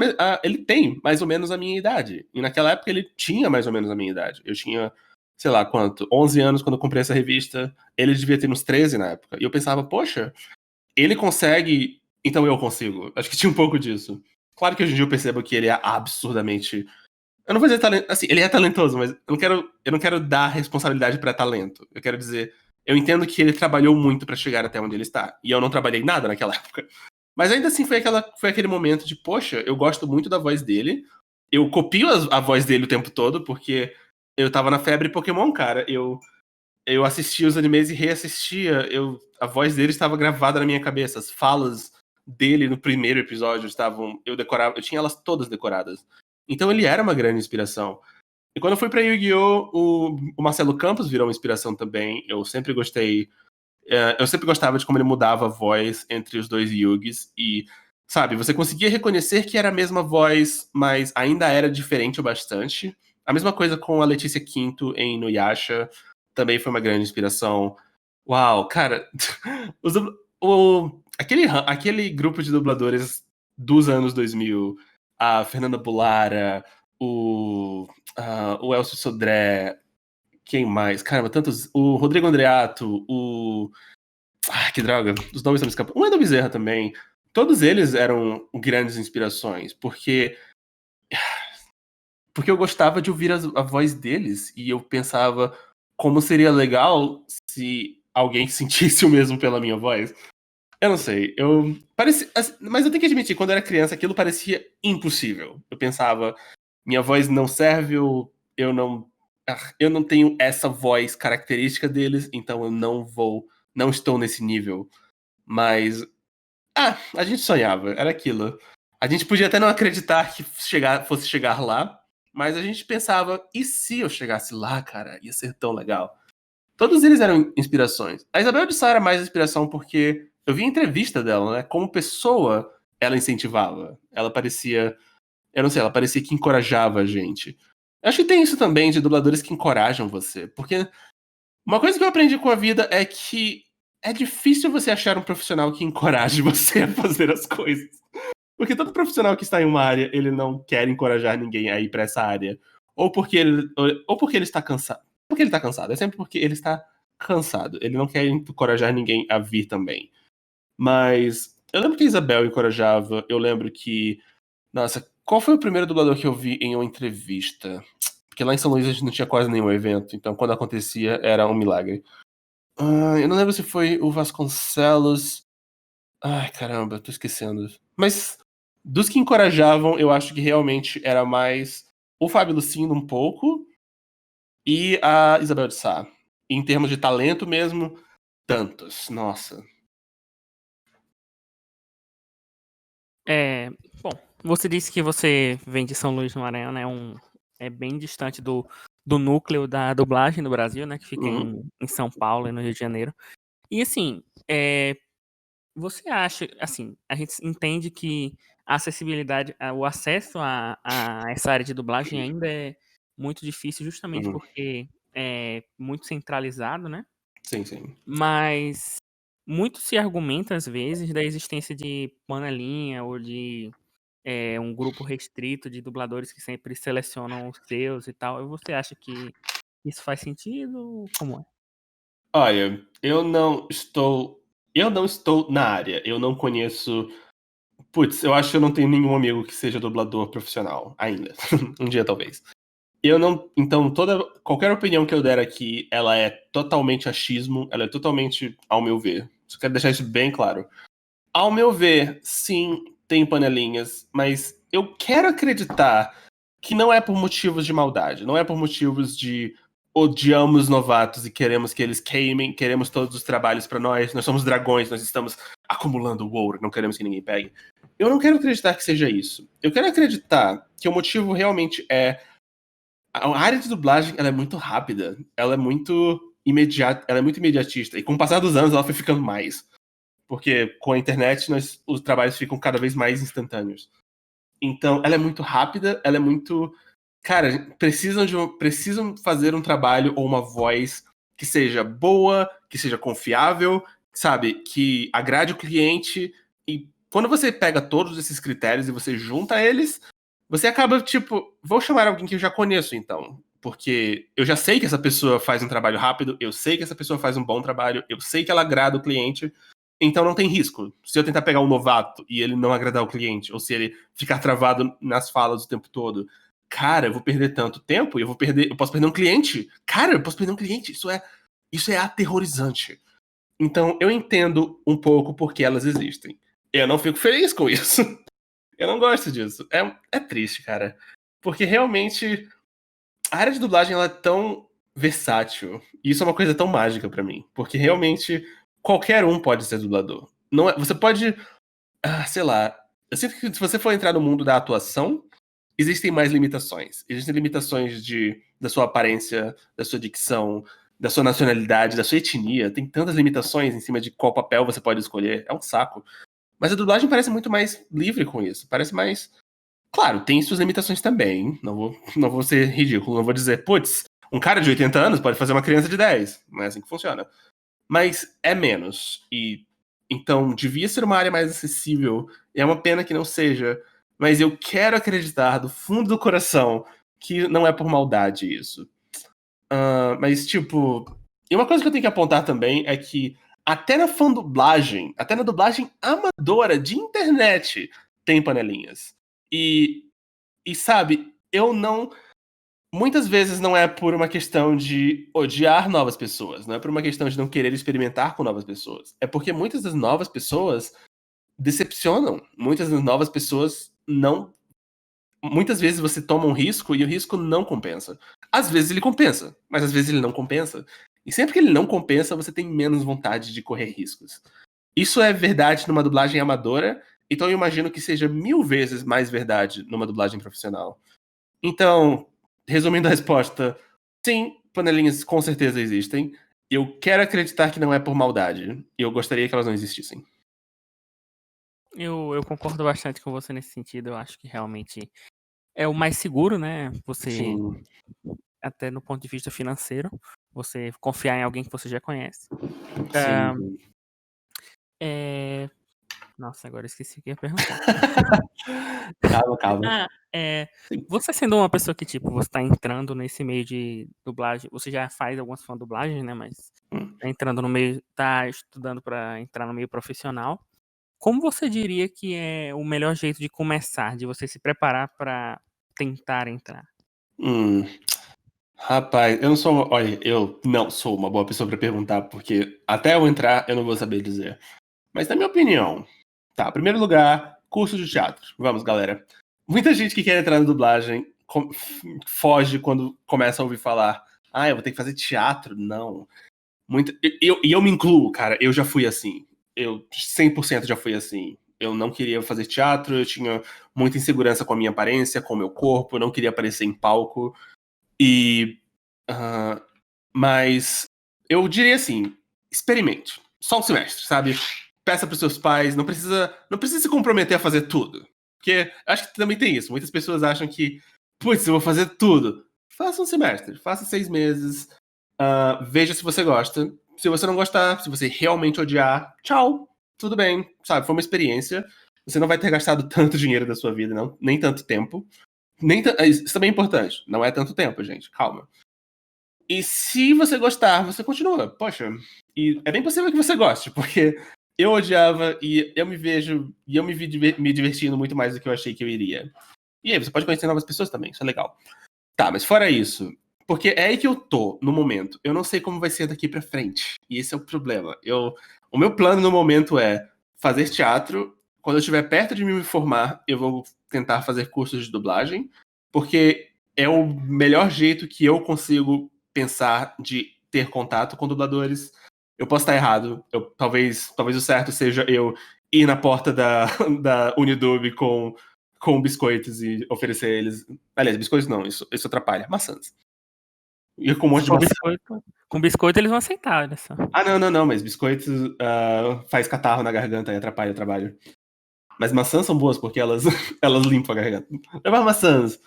ele tem mais ou menos a minha idade. E naquela época ele tinha mais ou menos a minha idade. Eu tinha, sei lá quanto, 11 anos quando eu comprei essa revista, ele devia ter uns 13 na época. E eu pensava, poxa, ele consegue, então eu consigo. Acho que tinha um pouco disso. Claro que hoje em dia eu percebo que ele é absurdamente, eu não vou dizer talento. Assim, ele é talentoso, mas eu não quero dar responsabilidade pra talento. Eu quero dizer, eu entendo que ele trabalhou muito pra chegar até onde ele está. E eu não trabalhei nada naquela época. Mas ainda assim foi aquele momento de, poxa, eu gosto muito da voz dele. Eu copio a voz dele o tempo todo, porque eu tava na febre Pokémon, cara. Eu assistia os animes e reassistia. A voz dele estava gravada na minha cabeça. As falas dele no primeiro episódio estavam. Eu tinha elas todas decoradas. Então ele era uma grande inspiração. E quando eu fui pra Yu-Gi-Oh!, o Marcelo Campos virou uma inspiração também. Eu sempre gostei. Eu sempre gostava de como ele mudava a voz entre os dois Yugis. E, sabe, você conseguia reconhecer que era a mesma voz, mas ainda era diferente o bastante. A mesma coisa com a Letícia Quinto em Nuyasha. Também foi uma grande inspiração. Uau, cara. Aquele grupo de dubladores dos anos 2000, a Fernanda Bulara, o Elcio Sodré, quem mais? Caramba, tantos. O Rodrigo Andreato, que droga, os nomes estão me escapando. O Wendel Bezerra também. Todos eles eram grandes inspirações, porque eu gostava de ouvir a voz deles e eu pensava como seria legal se alguém sentisse o mesmo pela minha voz. Eu não sei, mas eu tenho que admitir, quando eu era criança, aquilo parecia impossível. Eu pensava, minha voz não serve, eu não tenho essa voz característica deles, então eu não estou nesse nível. Mas, a gente sonhava, era aquilo. A gente podia até não acreditar que fosse chegar lá, mas a gente pensava, e se eu chegasse lá, cara, ia ser tão legal. Todos eles eram inspirações. A Isabel de Sá era mais inspiração porque eu vi a entrevista dela, né? Como pessoa, ela incentivava. Ela parecia, eu não sei, ela parecia que encorajava a gente. Eu acho que tem isso também de dubladores que encorajam você. Porque uma coisa que eu aprendi com a vida é que é difícil você achar um profissional que encoraje você a fazer as coisas. Porque todo profissional que está em uma área, ele não quer encorajar ninguém a ir para essa área. Ou porque ele está cansado. Porque ele está cansado. É sempre porque ele está cansado. Ele não quer encorajar ninguém a vir também. Mas eu lembro que a Isabel encorajava. Eu lembro que. Nossa, qual foi o primeiro dublador que eu vi em uma entrevista? Porque lá em São Luís a gente não tinha quase nenhum evento. Então quando acontecia era um milagre. Eu não lembro se foi o Vasconcelos. Ai, caramba, tô esquecendo. Mas dos que encorajavam, eu acho que realmente era mais o Fábio Lucindo um pouco e a Isabel de Sá. Em termos de talento mesmo, tantos. Nossa. Bom, você disse que você vem de São Luís do Maranhão, né? É bem distante do núcleo da dublagem do Brasil, né? Que fica Uhum. em São Paulo e no Rio de Janeiro. E assim, você acha, assim, a gente entende que a acessibilidade, o acesso a essa área de dublagem ainda é muito difícil, justamente Uhum. porque é muito centralizado, né? Sim, sim. Mas muito se argumenta, às vezes, da existência de panelinha ou de um grupo restrito de dubladores que sempre selecionam os seus e tal. E você acha que isso faz sentido? Como é? Olha, eu não estou na área. Eu não conheço. Putz, eu acho que eu não tenho nenhum amigo que seja dublador profissional ainda. Um dia talvez. Eu não. Então, qualquer opinião que eu der aqui, ela é totalmente achismo, ela é totalmente ao meu ver. Só quero deixar isso bem claro. Ao meu ver, sim, tem panelinhas, mas eu quero acreditar que não é por motivos de maldade, não é por motivos de odiamos novatos e queremos que eles queimem, queremos todos os trabalhos pra nós somos dragões, nós estamos acumulando ouro, não queremos que ninguém pegue. Eu não quero acreditar que seja isso. Eu quero acreditar que o motivo realmente é a área de dublagem, ela é muito rápida, ela é muito imediata, ela é muito imediatista e com o passar dos anos ela foi ficando mais. Porque com a internet os trabalhos ficam cada vez mais instantâneos. Então, ela é muito rápida, ela é muito. Cara, precisam fazer um trabalho ou uma voz que seja boa, que seja confiável, sabe? Que agrade o cliente. E quando você pega todos esses critérios e você junta eles, você acaba, tipo, vou chamar alguém que eu já conheço, então. Porque eu já sei que essa pessoa faz um trabalho rápido, eu sei que essa pessoa faz um bom trabalho, eu sei que ela agrada o cliente. Então não tem risco. Se eu tentar pegar um novato e ele não agradar o cliente, ou se ele ficar travado nas falas o tempo todo, cara, eu vou perder tanto tempo e eu posso perder um cliente. Cara, eu posso perder um cliente. Isso é aterrorizante. Então eu entendo um pouco porque elas existem. Eu não fico feliz com isso. Eu não gosto disso. É triste, cara. Porque realmente a área de dublagem ela é tão versátil. E isso é uma coisa tão mágica pra mim. Porque realmente qualquer um pode ser dublador. Não é, você pode, sei lá. Eu sinto que se você for entrar no mundo da atuação, existem mais limitações. Existem limitações da sua aparência, da sua dicção, da sua nacionalidade, da sua etnia. Tem tantas limitações em cima de qual papel você pode escolher. É um saco. Mas a dublagem parece muito mais livre com isso. Parece mais. Claro, tem suas limitações também. Não vou ser ridículo. Não vou dizer, putz, um cara de 80 anos pode fazer uma criança de 10. Não é assim que funciona. Mas é menos. E então devia ser uma área mais acessível. E é uma pena que não seja. Mas eu quero acreditar do fundo do coração que não é por maldade isso. Mas, tipo. E uma coisa que eu tenho que apontar também é que até na fandublagem, até na dublagem amadora de internet, tem panelinhas. E sabe, eu não. muitas vezes não é por uma questão de odiar novas pessoas, não é por uma questão de não querer experimentar com novas pessoas. É porque muitas das novas pessoas decepcionam. Muitas das novas pessoas não. Muitas vezes você toma um risco e o risco não compensa. Às vezes ele compensa, mas às vezes ele não compensa. E sempre que ele não compensa, você tem menos vontade de correr riscos. Isso é verdade numa dublagem amadora, então eu imagino que seja 1000 vezes mais verdade numa dublagem profissional. Então, resumindo a resposta, sim, panelinhas com certeza existem. Eu quero acreditar que não é por maldade. E eu gostaria que elas não existissem. Eu concordo bastante com você nesse sentido. Eu acho que realmente é o mais seguro, né? Você, Sim. até no ponto de vista financeiro, você confiar em alguém que você já conhece. Sim. É... Nossa, agora eu esqueci o que eu ia perguntar. Calma, calma. Ah, Sim. você sendo uma pessoa que, tipo, você tá entrando nesse meio de dublagem, você já faz algumas fã dublagens, né? Mas tá entrando no meio, tá estudando pra entrar no meio profissional. Como você diria que é o melhor jeito de começar, de você se preparar pra tentar entrar? Hum, rapaz, eu não sou. Olha, eu não sou uma boa pessoa pra perguntar, porque até eu entrar eu não vou saber dizer. Mas na minha opinião, tá, em primeiro lugar, curso de teatro. Vamos, galera. Muita gente que quer entrar na dublagem foge quando começa a ouvir falar: ah, eu vou ter que fazer teatro. Não. E eu me incluo, cara, eu já fui assim. Eu 100% já fui assim. Eu não queria fazer teatro, eu tinha muita insegurança com a minha aparência, com o meu corpo, eu não queria aparecer em palco. E. ah, mas eu diria assim: experimente. Só um semestre, sabe? Peça para seus pais, não precisa se comprometer a fazer tudo. Porque acho que também tem isso. Muitas pessoas acham que, putz, eu vou fazer tudo. Faça um semestre, faça 6 meses, veja se você gosta. Se você não gostar, se você realmente odiar, tchau. Tudo bem, sabe? Foi uma experiência. Você não vai ter gastado tanto dinheiro da sua vida, não, nem tanto tempo. Isso também é importante. Não é tanto tempo, gente. Calma. E se você gostar, você continua. Poxa, e é bem possível que você goste, porque eu odiava e eu me vejo e eu me vi me divertindo muito mais do que eu achei que eu iria. E aí, você pode conhecer novas pessoas também, isso é legal. Tá, mas fora isso, porque é aí que eu tô no momento. Eu não sei como vai ser daqui pra frente. E esse é o problema. O meu plano no momento é fazer teatro. Quando eu estiver perto de me formar, eu vou tentar fazer cursos de dublagem, porque é o melhor jeito que eu consigo pensar de ter contato com dubladores. Eu posso estar errado. Talvez o certo seja eu ir na porta da, da Unidub com biscoitos e oferecer eles. Aliás, biscoitos não, isso atrapalha. Maçãs. Ir com um monte Se de for maçã. biscoito, com biscoito eles vão aceitar, olha só. Ah, não, mas biscoitos faz catarro na garganta e atrapalha o trabalho. Mas maçãs são boas porque elas, elas limpam a garganta. Levar maçãs.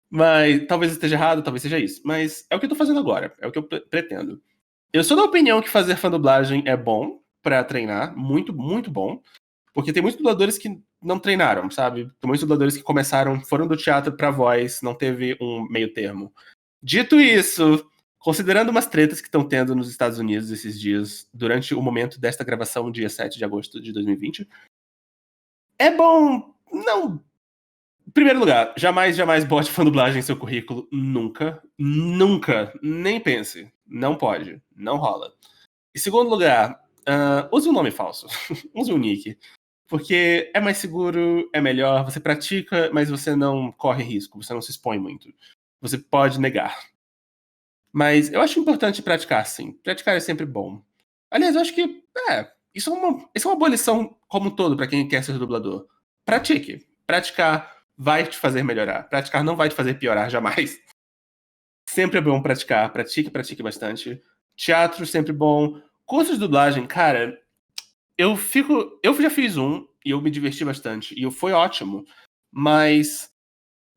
Mas talvez esteja errado, talvez seja isso. Mas é o que eu tô fazendo agora. É o que eu pretendo. Eu sou da opinião que fazer fandublagem é bom pra treinar. Muito, muito bom. Porque tem muitos dubladores que não treinaram, sabe? Tem muitos dubladores que começaram, foram do teatro pra voz, não teve um meio termo. Dito isso, considerando umas tretas que estão tendo nos Estados Unidos esses dias, durante o momento desta gravação, dia 7 de agosto de 2020, é bom não. Em primeiro lugar, jamais bote fandublagem em seu currículo. Nunca. Nunca. Nem pense. Não pode. Não rola. Em segundo lugar, use um nome falso. Use um nick. Porque é mais seguro, é melhor, você pratica, mas você não corre risco, você não se expõe muito. Você pode negar. Mas eu acho importante praticar, sim. Praticar é sempre bom. Aliás, eu acho que, isso é uma boa lição como um todo para quem quer ser dublador. Pratique. Praticar vai te fazer melhorar. Praticar não vai te fazer piorar jamais. Sempre é bom praticar. Pratique, pratique bastante. Teatro sempre bom. Curso de dublagem, cara, eu já fiz um e eu me diverti bastante e foi ótimo. Mas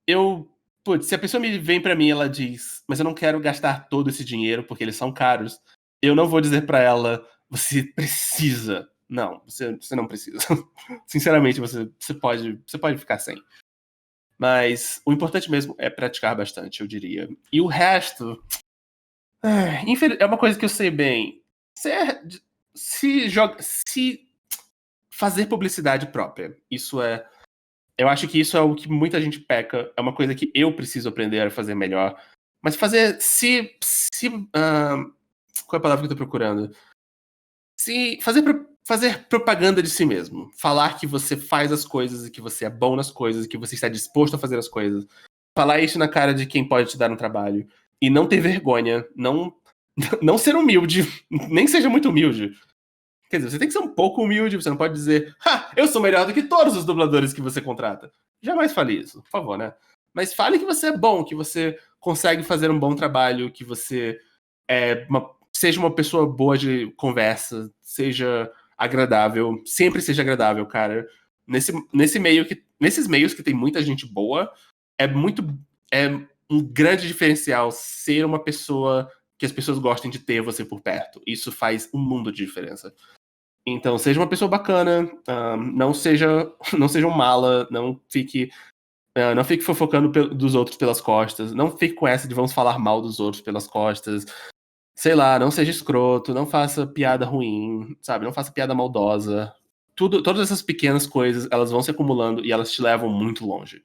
eu, putz, se a pessoa me vem pra mim e ela diz, mas eu não quero gastar todo esse dinheiro porque eles são caros, eu não vou dizer pra ela, você precisa. Não, você não precisa. Sinceramente, você pode ficar sem. Mas o importante mesmo é praticar bastante, eu diria. E o resto, é uma coisa que eu sei bem. Se fazer publicidade própria. Isso é. Eu acho que isso é o que muita gente peca. É uma coisa que eu preciso aprender a fazer melhor. Mas fazer. Qual é a palavra que eu tô procurando? Fazer propaganda de si mesmo. Falar que você faz as coisas e que você é bom nas coisas, que você está disposto a fazer as coisas. Falar isso na cara de quem pode te dar um trabalho. E não ter vergonha. Não ser humilde. Nem seja muito humilde. Quer dizer, você tem que ser um pouco humilde. Você não pode dizer, eu sou melhor do que todos os dubladores que você contrata. Jamais fale isso, por favor, né? Mas fale que você é bom, que você consegue fazer um bom trabalho, que você seja uma pessoa boa de conversa, seja agradável, sempre seja agradável, cara. Nesses meios que tem muita gente boa, é um grande diferencial ser uma pessoa que as pessoas gostem de ter você por perto. Isso faz um mundo de diferença. Então, seja uma pessoa bacana, não seja um mala, não fique fofocando dos outros pelas costas, não fique com essa de vamos falar mal dos outros pelas costas. Sei lá, não seja escroto, não faça piada ruim, sabe? Não faça piada maldosa. Todas essas pequenas coisas, elas vão se acumulando e elas te levam muito longe.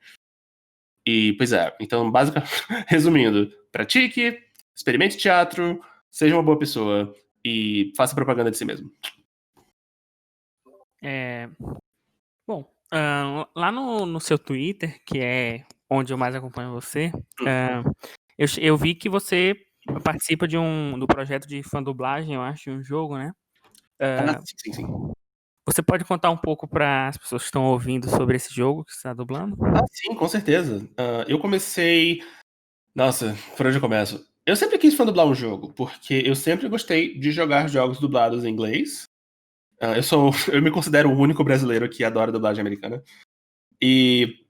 E, pois é, então, basicamente, resumindo, pratique, experimente teatro, seja uma boa pessoa e faça propaganda de si mesmo. Bom, lá no seu Twitter, que é onde eu mais acompanho você, eu vi que você participa do projeto de fã-dublagem, eu acho, de um jogo, né? Sim. Você pode contar um pouco para as pessoas que estão ouvindo sobre esse jogo que você está dublando? Sim, com certeza. Eu comecei. Nossa, por onde eu começo? Eu sempre quis fã dublar um jogo, porque eu sempre gostei de jogar jogos dublados em inglês. Eu me considero o único brasileiro que adora dublagem americana. E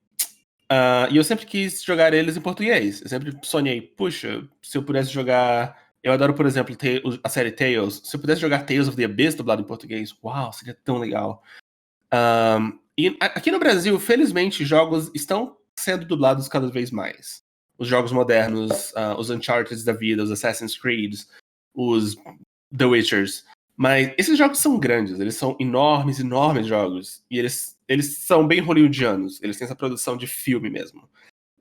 eu sempre quis jogar eles em português. Eu sempre sonhei, puxa, se eu pudesse jogar. Eu adoro, por exemplo, a série Tales. Se eu pudesse jogar Tales of the Abyss dublado em português, uau, seria tão legal. E aqui no Brasil, felizmente, jogos estão sendo dublados cada vez mais. Os jogos modernos, os Uncharted da vida, os Assassin's Creed, os The Witchers. Mas esses jogos são grandes, eles são enormes, enormes jogos. E eles são bem hollywoodianos, eles têm essa produção de filme mesmo.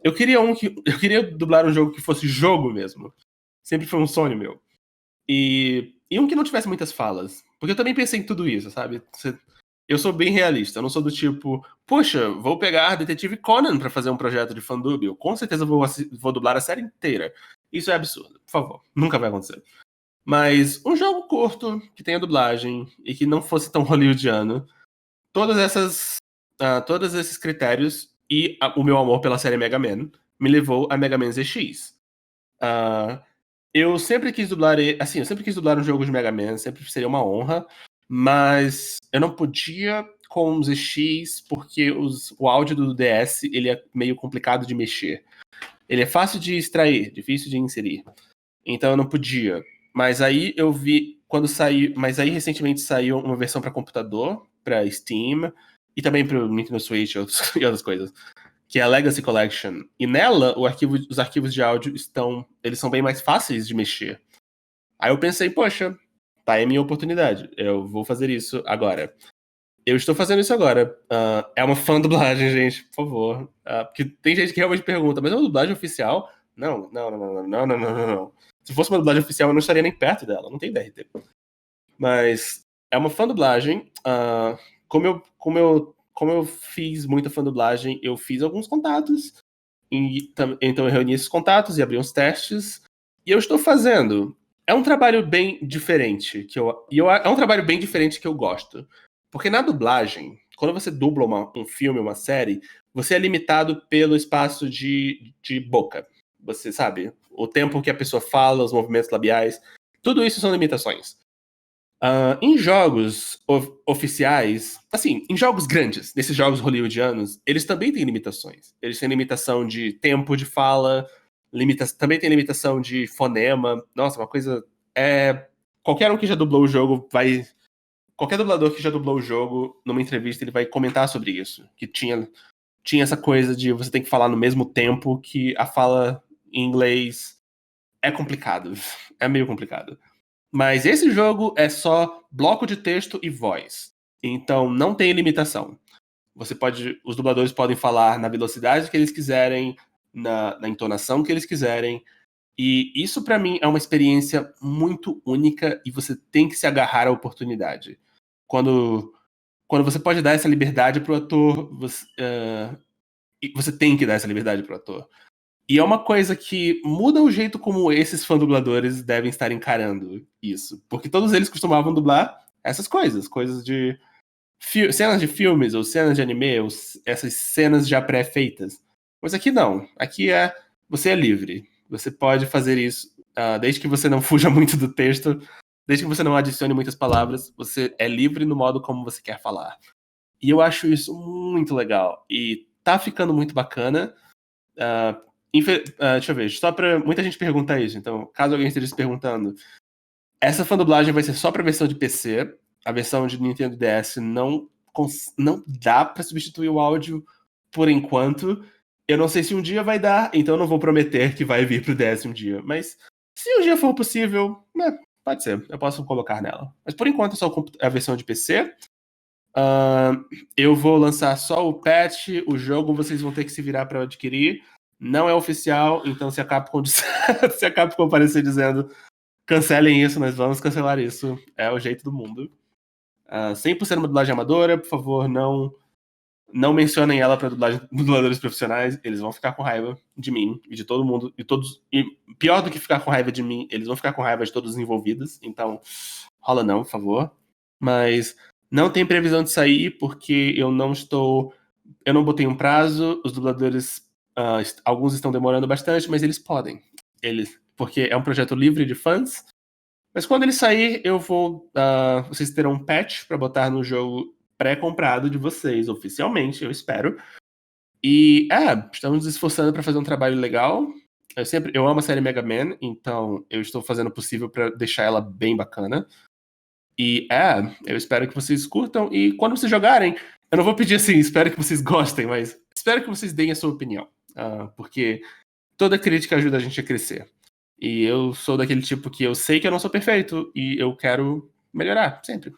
Eu queria dublar um jogo que fosse jogo mesmo. Sempre foi um sonho meu. E um que não tivesse muitas falas. Porque eu também pensei em tudo isso, sabe? Eu sou bem realista, eu não sou do tipo, poxa, vou pegar Detetive Conan pra fazer um projeto de fandub. Eu com certeza vou dublar a série inteira. Isso é absurdo, por favor, nunca vai acontecer. Mas um jogo curto, que tenha dublagem e que não fosse tão hollywoodiano, todos esses critérios e o meu amor pela série Mega Man me levou a Mega Man ZX. Ah, eu sempre quis dublar, assim, eu sempre quis dublar um jogo de Mega Man, sempre seria uma honra, mas eu não podia com o ZX porque o áudio do DS ele é meio complicado de mexer. Ele é fácil de extrair, difícil de inserir. Então eu não podia. Mas aí eu vi quando saiu, mas aí recentemente saiu uma versão para computador, para Steam e também para o Nintendo Switch e outras coisas, que é a Legacy Collection. E nela os arquivos de áudio eles são bem mais fáceis de mexer. Aí eu pensei, poxa, tá aí a minha oportunidade. Eu vou fazer isso agora. Eu estou fazendo isso agora. É uma fã dublagem, gente, por favor. Porque tem gente que realmente pergunta, mas é uma dublagem oficial? Não. Se fosse uma dublagem oficial, eu não estaria nem perto dela, não tem DRT. Mas é uma fã dublagem. Como eu fiz muita fã dublagem, eu fiz alguns contatos. Então eu reuni esses contatos e abri uns testes. E eu estou fazendo. É um trabalho bem diferente é um trabalho bem diferente que eu gosto. Porque na dublagem, quando você dubla um filme, uma série, você é limitado pelo espaço de boca. Você sabe? O tempo que a pessoa fala, os movimentos labiais. Tudo isso são limitações. Em jogos oficiais, assim, em jogos grandes, nesses jogos hollywoodianos, eles também têm limitações. Eles têm limitação de tempo de fala, também tem limitação de fonema. Nossa, uma coisa. Qualquer um que já dublou o jogo vai. Qualquer dublador que já dublou o jogo, numa entrevista, ele vai comentar sobre isso. Que tinha essa coisa de você tem que falar no mesmo tempo que a fala em inglês é complicado. É meio complicado. Mas esse jogo é só bloco de texto e voz. Então não tem limitação. Os dubladores podem falar na velocidade que eles quiserem, na entonação que eles quiserem. E isso, pra mim, é uma experiência muito única e você tem que se agarrar à oportunidade. Quando você pode dar essa liberdade pro ator, você tem que dar essa liberdade pro ator. E é uma coisa que muda o jeito como esses fã-dubladores devem estar encarando isso. Porque todos eles costumavam dublar essas coisas de cenas de filmes, ou cenas de anime, ou essas cenas já pré-feitas. Mas aqui não. Aqui você é livre. Você pode fazer isso, desde que você não fuja muito do texto, desde que você não adicione muitas palavras, você é livre no modo como você quer falar. E eu acho isso muito legal. E tá ficando muito bacana. Deixa eu ver, muita gente pergunta isso, então, caso alguém esteja se perguntando, essa fandublagem vai ser só pra versão de PC, a versão de Nintendo DS não dá pra substituir o áudio por enquanto. Eu não sei se um dia vai dar, então eu não vou prometer que vai vir pro DS um dia, mas se um dia for possível, pode ser, eu posso colocar nela. Mas por enquanto é só a versão de PC. Eu vou lançar só o patch, o jogo vocês vão ter que se virar pra adquirir. Não é oficial, então se a Capcom, se a Capcom aparecer dizendo cancelem isso, nós vamos cancelar isso. É o jeito do mundo. 100% uma dublagem amadora, por favor, não mencionem ela para dubladores profissionais, eles vão ficar com raiva de mim e de todo mundo, e pior do que ficar com raiva de mim, eles vão ficar com raiva de todos os envolvidos, então rola não, por favor. Mas não tem previsão de sair porque eu não botei um prazo, os dubladores, alguns estão demorando bastante, mas eles podem. Porque é um projeto livre de fãs. Mas quando ele sair, vocês terão um patch para botar no jogo pré-comprado de vocês, oficialmente, eu espero. E, estamos nos esforçando para fazer um trabalho legal. Eu amo a série Mega Man, então eu estou fazendo o possível para deixar ela bem bacana. E, eu espero que vocês curtam. E quando vocês jogarem, eu não vou pedir assim, espero que vocês gostem, mas espero que vocês deem a sua opinião. Porque toda crítica ajuda a gente a crescer. E eu sou daquele tipo que eu sei que eu não sou perfeito e eu quero melhorar, sempre.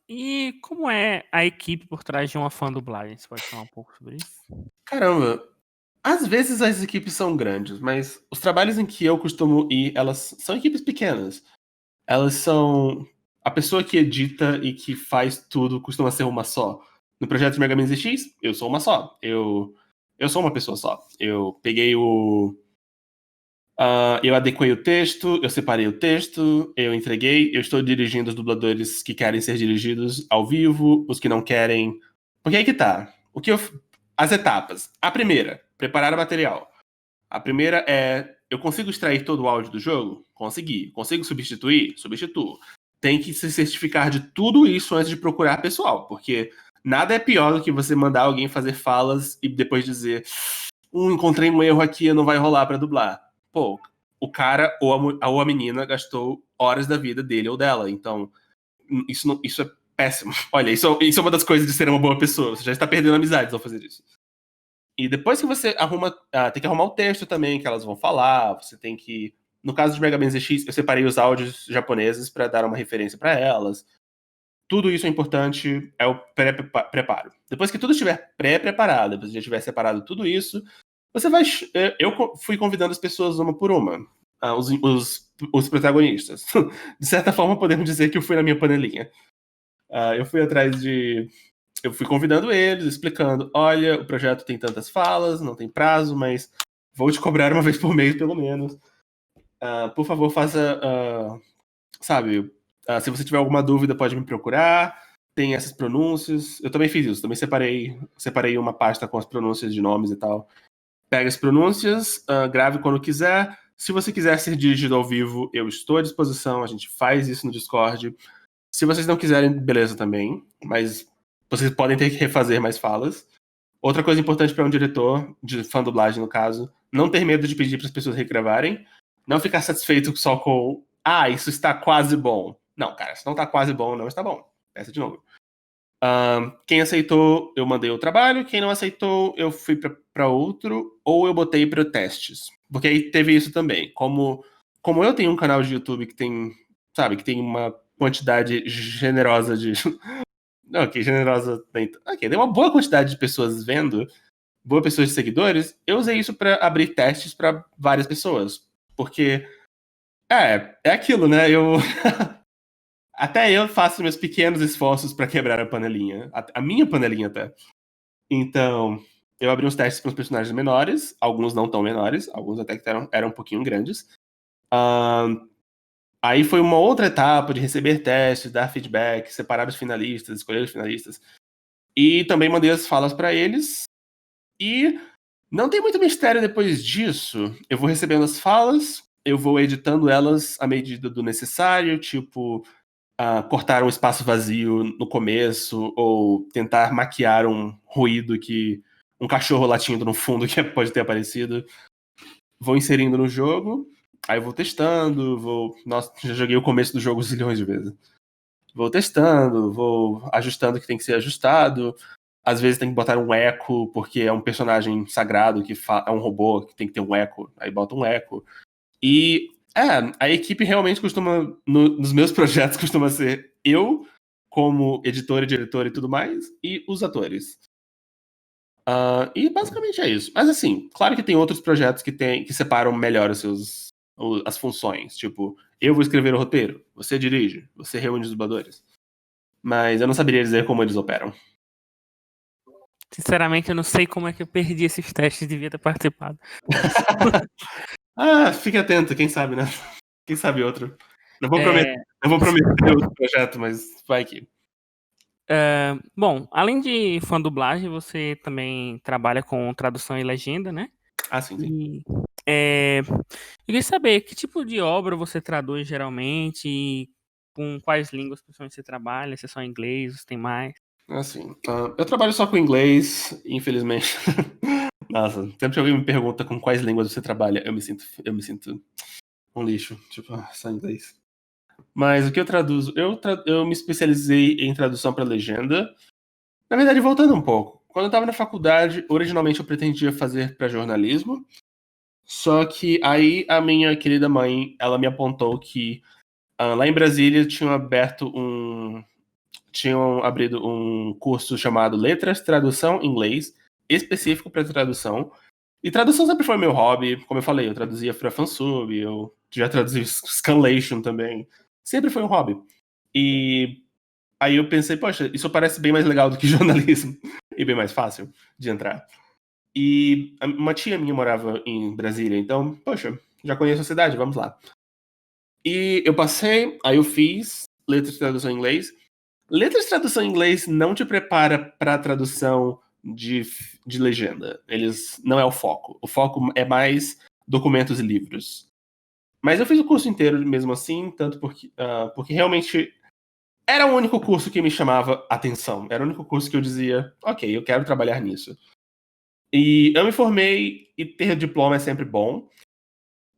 E como é a equipe por trás de uma fã dublagem? Você pode falar um pouco sobre isso? Caramba, às vezes as equipes são grandes, mas os trabalhos em que eu costumo ir, elas são equipes pequenas. Elas são... A pessoa que edita e que faz tudo costuma ser uma só. No projeto de Mega Man ZX, eu sou uma só. Eu sou uma pessoa só. Eu peguei eu adequei o texto, eu separei o texto, eu entreguei, eu estou dirigindo os dubladores que querem ser dirigidos ao vivo, os que não querem. Porque aí que tá. As etapas. A primeira, preparar o material. A primeira é, eu consigo extrair todo o áudio do jogo? Consegui. Consigo substituir? Substituo. Tem que se certificar de tudo isso antes de procurar pessoal, porque nada é pior do que você mandar alguém fazer falas e depois dizer encontrei um erro aqui, não vai rolar pra dublar. Pô, o cara ou a menina gastou horas da vida dele ou dela, então isso é péssimo. Olha, isso é uma das coisas de ser uma boa pessoa, você já está perdendo amizades ao fazer isso. E depois que você tem que arrumar o texto também, que elas vão falar, você tem que... No caso de Mega Man ZX, eu separei os áudios japoneses para dar uma referência para elas. Tudo isso é importante, é o preparo. Depois que tudo estiver pré-preparado, depois que já tiver separado tudo isso, você vai... Eu fui convidando as pessoas uma por uma, os protagonistas. De certa forma, podemos dizer que eu fui na minha panelinha. Eu fui convidando eles, explicando, olha, o projeto tem tantas falas, não tem prazo, mas vou te cobrar uma vez por mês, pelo menos. Por favor, faça, sabe, se você tiver alguma dúvida, pode me procurar. Tem essas pronúncias. Eu também fiz isso, também separei uma pasta com as pronúncias de nomes e tal. Pega as pronúncias, grave quando quiser. Se você quiser ser dirigido ao vivo, eu estou à disposição, a gente faz isso no Discord. Se vocês não quiserem, beleza também, mas vocês podem ter que refazer mais falas. Outra coisa importante para um diretor, de fã dublagem no caso, não ter medo de pedir para as pessoas regravarem. Não ficar satisfeito só com, isso está quase bom. Não, cara, se não está quase bom, não está bom. Peça de novo. Quem aceitou, eu mandei o trabalho. Quem não aceitou, eu fui para outro, ou eu botei para testes. Porque aí teve isso também. Como eu tenho um canal de YouTube que tem, sabe, que tem uma quantidade generosa de... Ok, generosa... Ok, tem uma boa quantidade de pessoas vendo. boa pessoa de seguidores, eu usei isso para abrir testes para várias pessoas. Porque, é aquilo, né? Até eu faço meus pequenos esforços para quebrar a panelinha. A minha panelinha até. Então, eu abri uns testes para os personagens menores, alguns não tão menores, alguns até que eram um pouquinho grandes. Aí foi uma outra etapa de receber testes, dar feedback, separar os finalistas, escolher os finalistas. E também mandei as falas para eles. E não tem muito mistério depois disso. Eu vou recebendo as falas, eu vou editando elas à medida do necessário, tipo, cortar um espaço vazio no começo, ou tentar maquiar um ruído um cachorro latindo no fundo que pode ter aparecido. Vou inserindo no jogo, aí vou testando, Nossa, já joguei o começo do jogo zilhões de vezes. Vou testando, vou ajustando o que tem que ser ajustado. Às vezes tem que botar um eco, porque é um personagem sagrado, é um robô que tem que ter um eco. Aí bota um eco. E, a equipe realmente costuma, nos meus projetos, costuma ser eu, como editor e diretor e tudo mais, e os atores. E basicamente é isso. Mas assim, claro que tem outros projetos que separam melhor as funções. Tipo, eu vou escrever o roteiro, você dirige, você reúne os dubladores. Mas eu não saberia dizer como eles operam. Sinceramente, eu não sei como é que eu perdi esses testes, devia ter participado. Fique atento, quem sabe, né? Quem sabe outro. Não vou É, prometer outro projeto, mas vai que. bom, além de fã dublagem, você também trabalha com tradução e legenda, né? Sim, sim. E eu queria saber que tipo de obra você traduz geralmente e com quais línguas principalmente você trabalha, se é só inglês, se tem mais. Assim, eu trabalho só com inglês, infelizmente. Nossa, sempre que alguém me pergunta com quais línguas você trabalha, eu me sinto um lixo. Tipo, só inglês. Mas o que eu traduzo? Eu me especializei em tradução para legenda. Na verdade, voltando um pouco. Quando eu estava na faculdade, originalmente eu pretendia fazer para jornalismo. Só que aí a minha querida mãe, ela me apontou que lá em Brasília tinham abrido um curso chamado Letras, Tradução Inglês, específico para tradução. E tradução sempre foi meu hobby. Como eu falei, eu traduzia para fansub, eu já traduzi Scanlation também. Sempre foi um hobby. E aí eu pensei, poxa, isso parece bem mais legal do que jornalismo. E bem mais fácil de entrar. E uma tia minha morava em Brasília, então, poxa, já conheço a cidade, vamos lá. E eu passei, aí eu fiz letras de tradução em inglês. Letras de tradução em inglês não te prepara para tradução de legenda. Eles não é o foco. O foco é mais documentos e livros. Mas eu fiz o curso inteiro mesmo assim, tanto porque realmente era o único curso que me chamava atenção. Era o único curso que eu dizia, ok, eu quero trabalhar nisso. E eu me formei e ter diploma é sempre bom.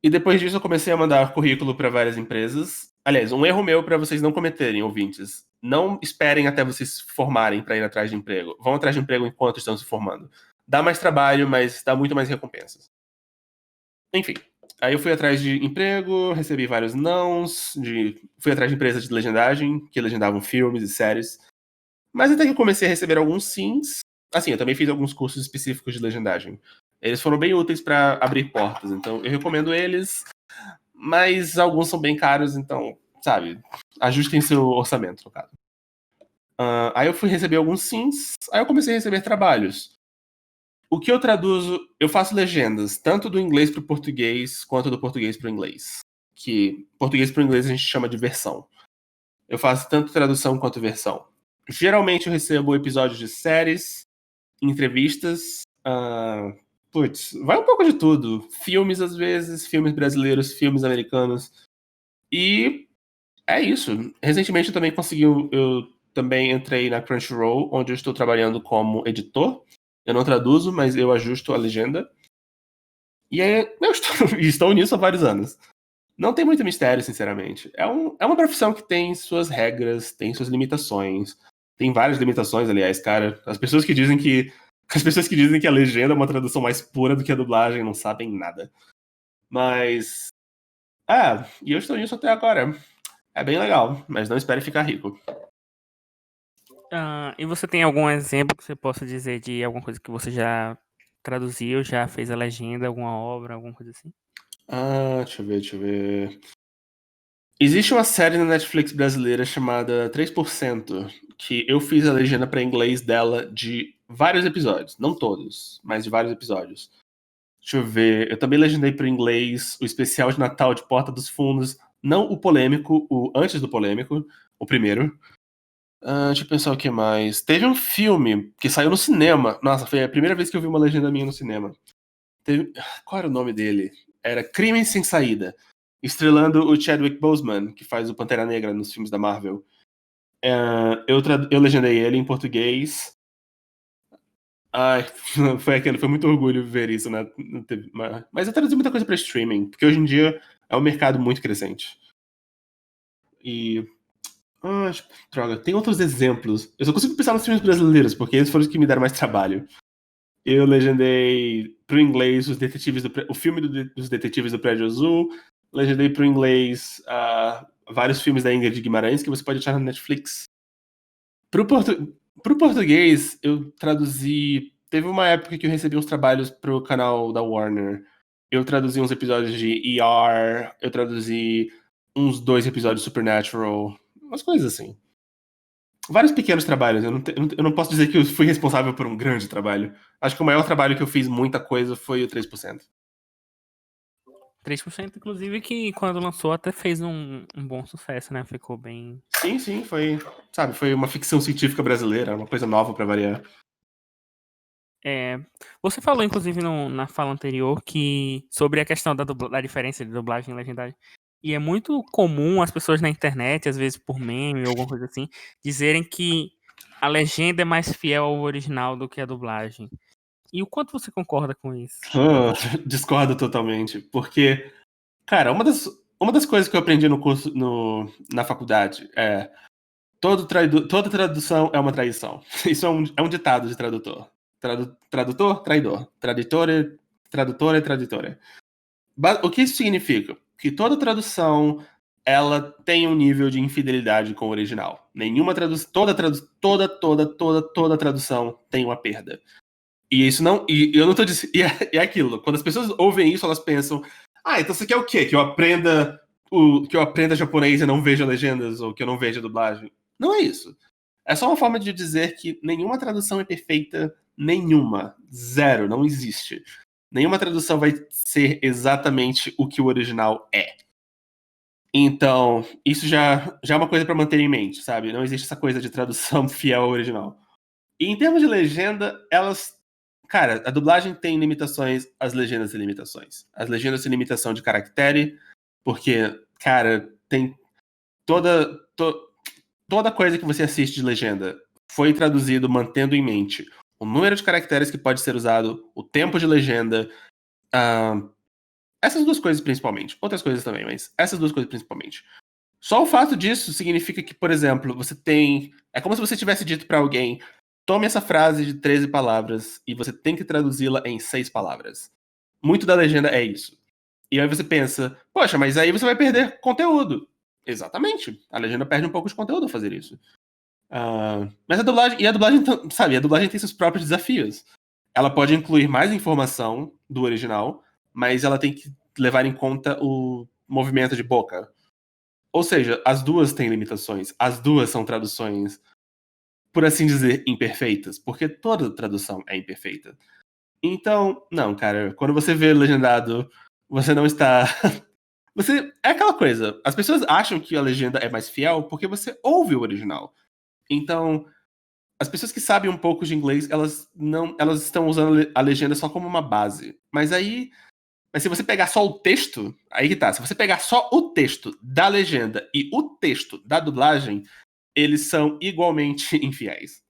E depois disso eu comecei a mandar currículo para várias empresas. Aliás, um erro meu para vocês não cometerem, ouvintes. Não esperem até vocês se formarem para ir atrás de emprego. Vão atrás de emprego enquanto estão se formando. Dá mais trabalho, mas dá muito mais recompensas. Enfim, aí eu fui atrás de emprego, recebi vários nãos, fui atrás de empresas de legendagem, que legendavam filmes e séries. Mas até que eu comecei a receber alguns sims. Assim, eu também fiz alguns cursos específicos de legendagem. Eles foram bem úteis para abrir portas, então eu recomendo eles, mas alguns são bem caros, então, sabe, ajustem seu orçamento, no caso. Aí eu fui receber alguns sims, aí eu comecei a receber trabalhos. O que eu traduzo, eu faço legendas, tanto do inglês para o português, quanto do português para o inglês. Que português para o inglês a gente chama de versão. Eu faço tanto tradução quanto versão. Geralmente eu recebo episódios de séries, entrevistas, vai um pouco de tudo. Filmes às vezes, filmes brasileiros, filmes americanos. E é isso. Recentemente eu também eu também entrei na Crunchyroll, onde eu estou trabalhando como editor. Eu não traduzo, mas eu ajusto a legenda. E eu estou nisso há vários anos. Não tem muito mistério, sinceramente. É uma profissão que tem suas regras, tem suas limitações. Tem várias limitações, aliás, cara. As pessoas que dizem que a legenda é uma tradução mais pura do que a dublagem não sabem nada. Mas. E eu estou nisso até agora. É bem legal, mas não espere ficar rico. E você tem algum exemplo que você possa dizer de alguma coisa que você já traduziu, já fez a legenda, alguma obra, alguma coisa assim? Deixa eu ver. Existe uma série na Netflix brasileira chamada 3%, que eu fiz a legenda para inglês dela de vários episódios. Não todos, mas de vários episódios. Deixa eu ver. Eu também legendei para inglês o especial de Natal de Porta dos Fundos. Não o polêmico, o antes do polêmico, o primeiro. Deixa eu pensar o que mais. Teve um filme que saiu no cinema. Nossa, foi a primeira vez que eu vi uma legenda minha no cinema. Qual era o nome dele? Era Crime Sem Saída. Estrelando o Chadwick Boseman, que faz o Pantera Negra nos filmes da Marvel. Eu legendei ele em português. Ai, foi muito orgulho ver isso na TV. Mas eu traduzi muita coisa pra streaming, porque hoje em dia é um mercado muito crescente. E. Droga, tem outros exemplos. Eu só consigo pensar nos filmes brasileiros, porque eles foram os que me deram mais trabalho. Eu legendei pro inglês o filme dos Detetives do Prédio Azul. Legendei pro inglês vários filmes da Ingrid Guimarães que você pode achar na Netflix. Pro português, eu traduzi. Teve uma época que eu recebi uns trabalhos pro canal da Warner. Eu traduzi uns episódios de ER, eu traduzi uns 2 episódios de Supernatural, umas coisas assim. Vários pequenos trabalhos. Eu não posso dizer que eu fui responsável por um grande trabalho. Acho que o maior trabalho que eu fiz muita coisa foi o 3%. 3%, inclusive, que quando lançou até fez um bom sucesso, né? Ficou bem. Sim, foi. Sabe, foi uma ficção científica brasileira, uma coisa nova pra variar. Você falou, inclusive, na fala anterior, que sobre a questão da diferença de dublagem e legendagem. E é muito comum as pessoas na internet, às vezes por meme ou alguma coisa assim, dizerem que a legenda é mais fiel ao original do que a dublagem. E o quanto você concorda com isso? Discordo totalmente. Porque, cara, uma das coisas que eu aprendi no curso, na faculdade é toda tradução é uma traição. Isso é um ditado de tradutor. Tradutor, traidor. Tradutor é traditora. O que isso significa? Que toda tradução ela tem um nível de infidelidade com o original. Nenhuma tradução, toda tradução tem uma perda. E isso não, e eu não tô dizendo, é aquilo. Quando as pessoas ouvem isso, elas pensam: então você quer o quê? Que eu aprenda japonês e não veja legendas ou que eu não veja dublagem? Não é isso. É só uma forma de dizer que nenhuma tradução é perfeita, nenhuma, zero, não existe. Nenhuma tradução vai ser exatamente o que o original é. Então, isso já é uma coisa para manter em mente, sabe? Não existe essa coisa de tradução fiel ao original. E em termos de legenda, cara, a dublagem tem limitações, as legendas têm limitações. As legendas têm limitação de caractere, porque, cara, tem toda coisa que você assiste de legenda foi traduzido mantendo em mente o número de caracteres que pode ser usado, o tempo de legenda, essas duas coisas principalmente. Outras coisas também, mas essas duas coisas principalmente. Só o fato disso significa que, por exemplo, você tem. É como se você tivesse dito para alguém: tome essa frase de 13 palavras e você tem que traduzi-la em 6 palavras. Muito da legenda é isso. E aí você pensa: poxa, mas aí você vai perder conteúdo. Exatamente. A legenda perde um pouco de conteúdo ao fazer isso. Mas a dublagem. E a dublagem, sabe, a dublagem tem seus próprios desafios. Ela pode incluir mais informação do original, mas ela tem que levar em conta o movimento de boca. Ou seja, as duas têm limitações. As duas são traduções, por assim dizer, imperfeitas. Porque toda tradução é imperfeita. Então, não, cara, quando você vê legendado, você não está. É aquela coisa. As pessoas acham que a legenda é mais fiel porque você ouve o original. Então, as pessoas que sabem um pouco de inglês, elas estão usando a legenda só como uma base. Mas se você pegar só o texto, aí que tá. Se você pegar só o texto da legenda e o texto da dublagem, eles são igualmente infiéis.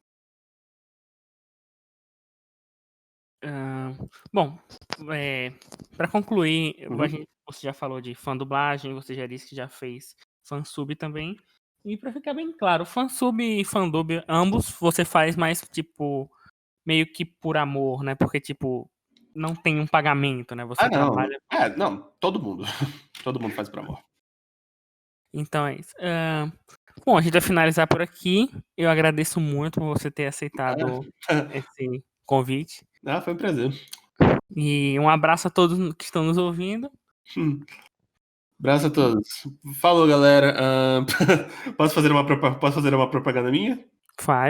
Bom, para concluir, você já falou de fã dublagem, você já disse que já fez fansub também. E pra ficar bem claro, fansub e fandub, ambos você faz mais, tipo, meio que por amor, né? Porque, tipo, não tem um pagamento, né? Você Não. trabalha. Não, todo mundo. Todo mundo faz por amor. Então é isso. Bom, a gente vai finalizar por aqui. Eu agradeço muito por você ter aceitado esse convite. Foi um prazer. E um abraço a todos que estão nos ouvindo. Hum. Abraço a todos. Falou, galera. Posso fazer uma propaganda minha?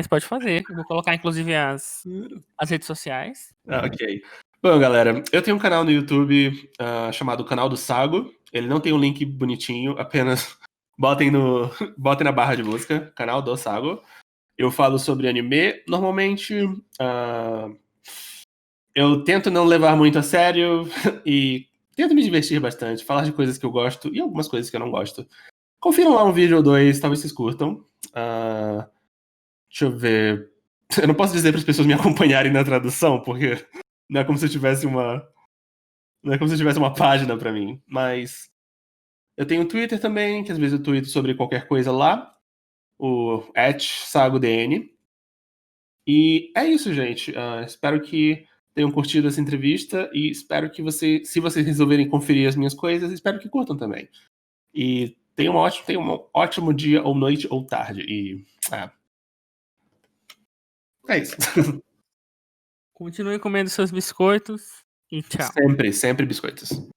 Pode fazer. Eu vou colocar, inclusive, as redes sociais. Ok. Bom, galera, eu tenho um canal no YouTube chamado Canal do Sago. Ele não tem um link bonitinho, apenas botem, no, botem na barra de busca, Canal do Sago. Eu falo sobre anime, normalmente. Eu tento não levar muito a sério e tento me divertir bastante, falar de coisas que eu gosto e algumas coisas que eu não gosto. Confiram lá um vídeo ou dois, talvez vocês curtam. Deixa eu ver. Eu não posso dizer para as pessoas me acompanharem na tradução, porque não é como se eu tivesse uma. Não é como se eu tivesse uma página para mim. Mas eu tenho um Twitter também, que às vezes eu tweeto sobre qualquer coisa lá. O @sagodn. E é isso, gente. Espero que tenham curtido essa entrevista e espero que se vocês resolverem conferir as minhas coisas, espero que curtam também. E tenham um ótimo dia, ou noite, ou tarde. E é isso. Continue comendo seus biscoitos e tchau. Sempre, sempre biscoitos.